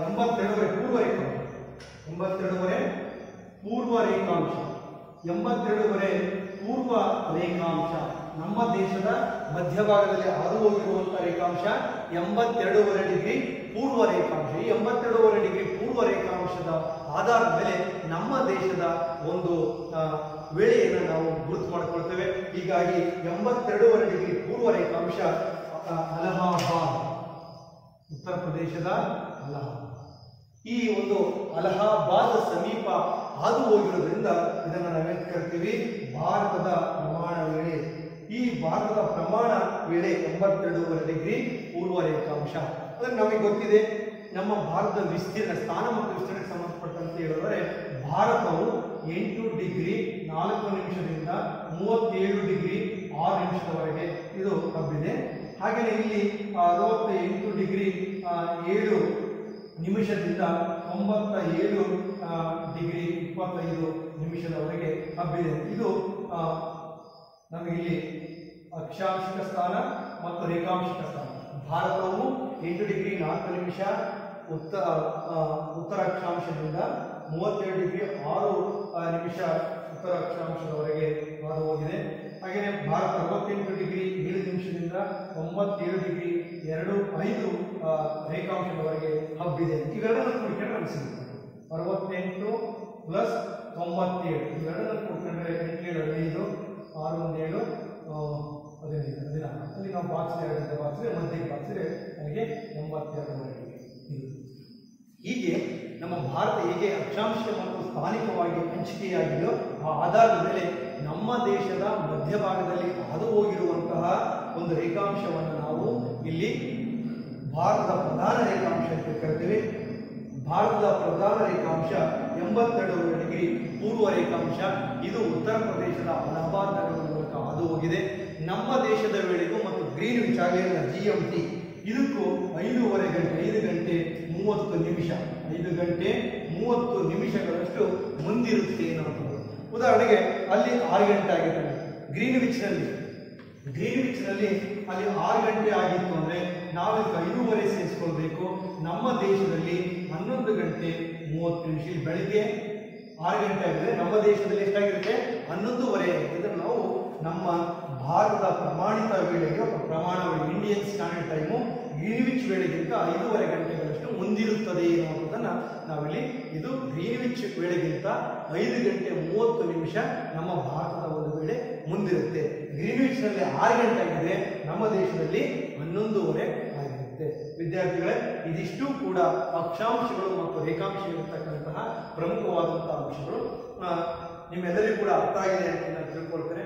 82.5 ಪೂರ್ವ ರೇಖಾಂಶ, 82.5 ಪೂರ್ವ ರೇಖಾಂಶ. ನಮ್ಮ ದೇಶದ ಮಧ್ಯಭಾಗದಲ್ಲಿ ಹಾದು ಹೋಗಿರುವಂತಹ ರೇಖಾಂಶ 82.5 ಡಿಗ್ರಿ ಪೂರ್ವ ರೇಖಾಂಶ. ಈ 82.5 ಡಿಗ್ರಿ ಪೂರ್ವ ರೇಖಾಂಶದ ಆಧಾರದ ಮೇಲೆ ನಮ್ಮ ದೇಶದ ಒಂದು ವೇಳೆಯನ್ನು ನಾವು ಗುರುತು ಮಾಡಿಕೊಳ್ತೇವೆ. ಹೀಗಾಗಿ 82.5 ಡಿಗ್ರಿ ಪೂರ್ವ ರೇಖಾಂಶ ಅಲಹಾಬಾದ್, ಉತ್ತರ ಪ್ರದೇಶದ ಅಲಹಾಬಾದ್. ಈ ಒಂದು ಅಲಹಾಬಾದ್ ಸಮೀಪ ಹಾದು ಹೋಗಿರೋದ್ರಿಂದ ಇದನ್ನು ನಾವೇನು ಕರಿತೀವಿ? ಭಾರತದ ಪ್ರಮಾಣ ವೇಳೆ. ಈ ಭಾರತದ ಪ್ರಮಾಣ ವೇಳೆ 82.5 ಡಿಗ್ರಿ ಪೂರ್ವ ರೇಖಾಂಶ. ಅಂದ್ರೆ ನಮಗೆ ಗೊತ್ತಿದೆ ನಮ್ಮ ಭಾರತದ ವಿಸ್ತೀರ್ಣ, ಸ್ಥಾನ ಮತ್ತು ವಿಸ್ತೀರ್ಣಕ್ಕೆ ಸಂಬಂಧಪಟ್ಟಂತೆ ಹೇಳಿದರೆ ಭಾರತವು 8 ಡಿಗ್ರಿ 4 ನಿಮಿಷದಿಂದ 37 ಡಿಗ್ರಿ 6 ನಿಮಿಷದವರೆಗೆ ಇದು ಹಬ್ಬಿದೆ. ಹಾಗೆಯೇ ಇಲ್ಲಿ 68 ಡಿಗ್ರಿ 7 ನಿಮಿಷದಿಂದ 97 ಡಿಗ್ರಿ 25 ನಿಮಿಷದವರೆಗೆ ಹಬ್ಬಿದೆ. ಇದು ನಮಗಿಲ್ಲಿ ಅಕ್ಷಾಂಶಿಕ ಸ್ಥಾನ ಮತ್ತು ರೇಖಾಂಶಿಕ ಸ್ಥಾನ. ಭಾರತವು 8 ಡಿಗ್ರಿ 4 ನಿಮಿಷ ಉತ್ತರ ಅಕ್ಷಾಂಶದಿಂದ 37 ಡಿಗ್ರಿ 6 ನಿಮಿಷ ಉತ್ತರ ಅಕ್ಷಾಂಶದವರೆಗೆ ಹಾದು ಹೋಗಿದೆ. ಹಾಗೆಯೇ ಭಾರತ 68 ಡಿಗ್ರಿ 7 ನಿಮಿಷದಿಂದ 97 ಡಿಗ್ರಿ 2.5 ರೇಖಾಂಶದವರೆಗೆ ಹಬ್ಬಿದೆ. ಇವೆರಡನ್ನು ಕೂಡಿಕೊಂಡ್ರೆ ನಮಗೆ ಸಿಗುತ್ತೆ 68 ಪ್ಲಸ್ 97. ಇವೆರಡನ್ನು ಕೂಡಿಕೊಂಡ್ರೆ 8 7 15 6 1 7 15 ಅಲ್ಲಿ ನಾವು ಬಾಕ್ಸ್ ಮಧ್ಯಕ್ಕೆ ಬಾಕ್ಸಿದ್ರೆ ನನಗೆ 82.5 ಇದು. ಹೀಗೆ ನಮ್ಮ ಭಾರತ ಹೇಗೆ ಅಕ್ಷಾಂಶ ಮತ್ತು ಸ್ಥಾನಿಕವಾಗಿ ಹಂಚಿಕೆಯಾಗಿದೆಯೋ ಆ ಆಧಾರದ ಮೇಲೆ ನಮ್ಮ ದೇಶದ ಮಧ್ಯಭಾಗದಲ್ಲಿ ಹಾದು ಹೋಗಿರುವಂತಹ ಒಂದು ರೇಖಾಂಶವನ್ನು ನಾವು ಇಲ್ಲಿ ಭಾರತದ ಪ್ರಧಾನ ರೇಖಾಂಶ ಅಂತ ಕರಿತೀವಿ. ಭಾರತದ ಪ್ರಧಾನ ರೇಖಾಂಶ 82.5 ಡಿಗ್ರಿ ಪೂರ್ವ ರೇಖಾಂಶ. ಇದು ಉತ್ತರ ಪ್ರದೇಶದ ಅಲಹಾಬಾದ್ ನಗರದ ಮೂಲಕ ಹಾದು ಹೋಗಿದೆ. ನಮ್ಮ ದೇಶದ ವೇಳೆಗೂ ಮತ್ತು ಗ್ರೀನ್ವಿಚ್ ಆಗಲಿನ GMT ಇದಕ್ಕೂ 5 ಗಂಟೆ 30 ನಿಮಿಷ 5 ಗಂಟೆ 30 ನಿಮಿಷಗಳಷ್ಟು ಮುಂದಿರುತ್ತೆ ಅನ್ನೋದು. ಉದಾಹರಣೆಗೆ ಅಲ್ಲಿ 6 ಗಂಟೆ ಆಗಿತ್ತು, ಗ್ರೀನ್ವಿಚ್ನಲ್ಲಿ ಅಲ್ಲಿ 6 ಗಂಟೆ ಆಗಿತ್ತು ಅಂದರೆ ನಾವು 5:30 ಸೇರಿಸ್ಕೊಳ್ಬೇಕು. ನಮ್ಮ ದೇಶದಲ್ಲಿ 11 ಗಂಟೆ 30 ನಿಮಿಷ. ಬೆಳಿಗ್ಗೆ 6 ಗಂಟೆ ಆಗಿದೆ, ನಮ್ಮ ದೇಶದಲ್ಲಿ ಎಷ್ಟಾಗಿರುತ್ತೆ? 11:30. ಇದನ್ನು ನಾವು ನಮ್ಮ ಭಾರತದ ಪ್ರಮಾಣಿತ ವೇಳೆಗೆ ಪ್ರಮಾಣ ಇಂಡಿಯನ್ ಸ್ಟ್ಯಾಂಡರ್ಡ್ ಟೈಮು ಗ್ರೀನ್ವಿಚ್ ವೇಳೆಗಿಂತ 5:30 ಗಂಟೆಗಳಷ್ಟು ಮುಂದಿರುತ್ತದೆ ಅನ್ನೋದನ್ನು ನಾವಿಲ್ಲಿ, ಇದು ಗ್ರೀನ್ವಿಚ್ ವೇಳೆಗಿಂತ 5 ಗಂಟೆ 30 ನಿಮಿಷ ನಮ್ಮ ಭಾರತದ ಒಂದು ವೇಳೆ ಮುಂದಿರುತ್ತೆ. ಗ್ರೀನ್ವಿಚ್ನಲ್ಲಿ 6 ಗಂಟೆ ಆಗಿದೆ, ನಮ್ಮ ದೇಶದಲ್ಲಿ 11:30 ಆಗಿರುತ್ತೆ. ವಿದ್ಯಾರ್ಥಿಗಳೇ, ಇದಿಷ್ಟು ಕೂಡ ಅಕ್ಷಾಂಶಗಳು ಮತ್ತು ರೇಖಾಂಶ ಇರತಕ್ಕಂತಹ ಪ್ರಮುಖವಾದಂತಹ ಅಂಶಗಳು. ನಿಮ್ಮೆಲ್ಲರಿಗೂ ಕೂಡ ಅರ್ಥ ಆಗಿದೆ ಅಂತ ನಾನು ತಿಳ್ಕೊಳ್ತೇನೆ.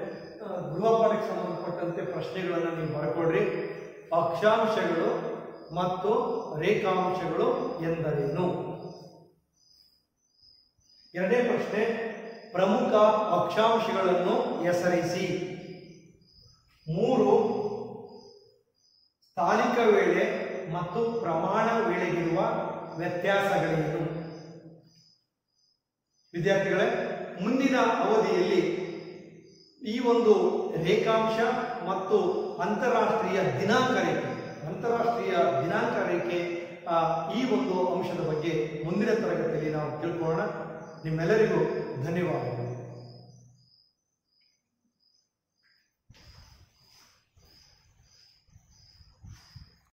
ಗೃಹ ಪಾಠಕ್ಕೆ ಸಂಬಂಧಪಟ್ಟಂತೆ ಪ್ರಶ್ನೆಗಳನ್ನು ನೀವು ಬರ್ಕೊಳ್ರಿ. ಅಕ್ಷಾಂಶಗಳು ಮತ್ತು ರೇಖಾಂಶಗಳು ಎಂದರೇನು? ಎರಡನೇ ಪ್ರಶ್ನೆ, ಪ್ರಮುಖ ಅಕ್ಷಾಂಶಗಳನ್ನು ಹೆಸರಿಸಿ. 3 ಸ್ಥಾನಿಕ ವೇಳೆ ಮತ್ತು ಪ್ರಮಾಣ ವೇಳೆಗಿರುವ ವ್ಯತ್ಯಾಸಗಳೇನು? ವಿದ್ಯಾರ್ಥಿಗಳೇ, ಮುಂದಿನ ಅವಧಿಯಲ್ಲಿ ಈ ಒಂದು ರೇಖಾಂಶ ಮತ್ತು ಅಂತಾರಾಷ್ಟ್ರೀಯ ದಿನಾಂಕ ರೇಖೆ ಈ ಒಂದು ಅಂಶದ ಬಗ್ಗೆ ಮುಂದಿನ ತರಗತಿಯಲ್ಲಿ ನಾವು ತಿಳ್ಕೊಳ್ಳೋಣ. ನಿಮ್ಮೆಲ್ಲರಿಗೂ ಧನ್ಯವಾದಗಳು.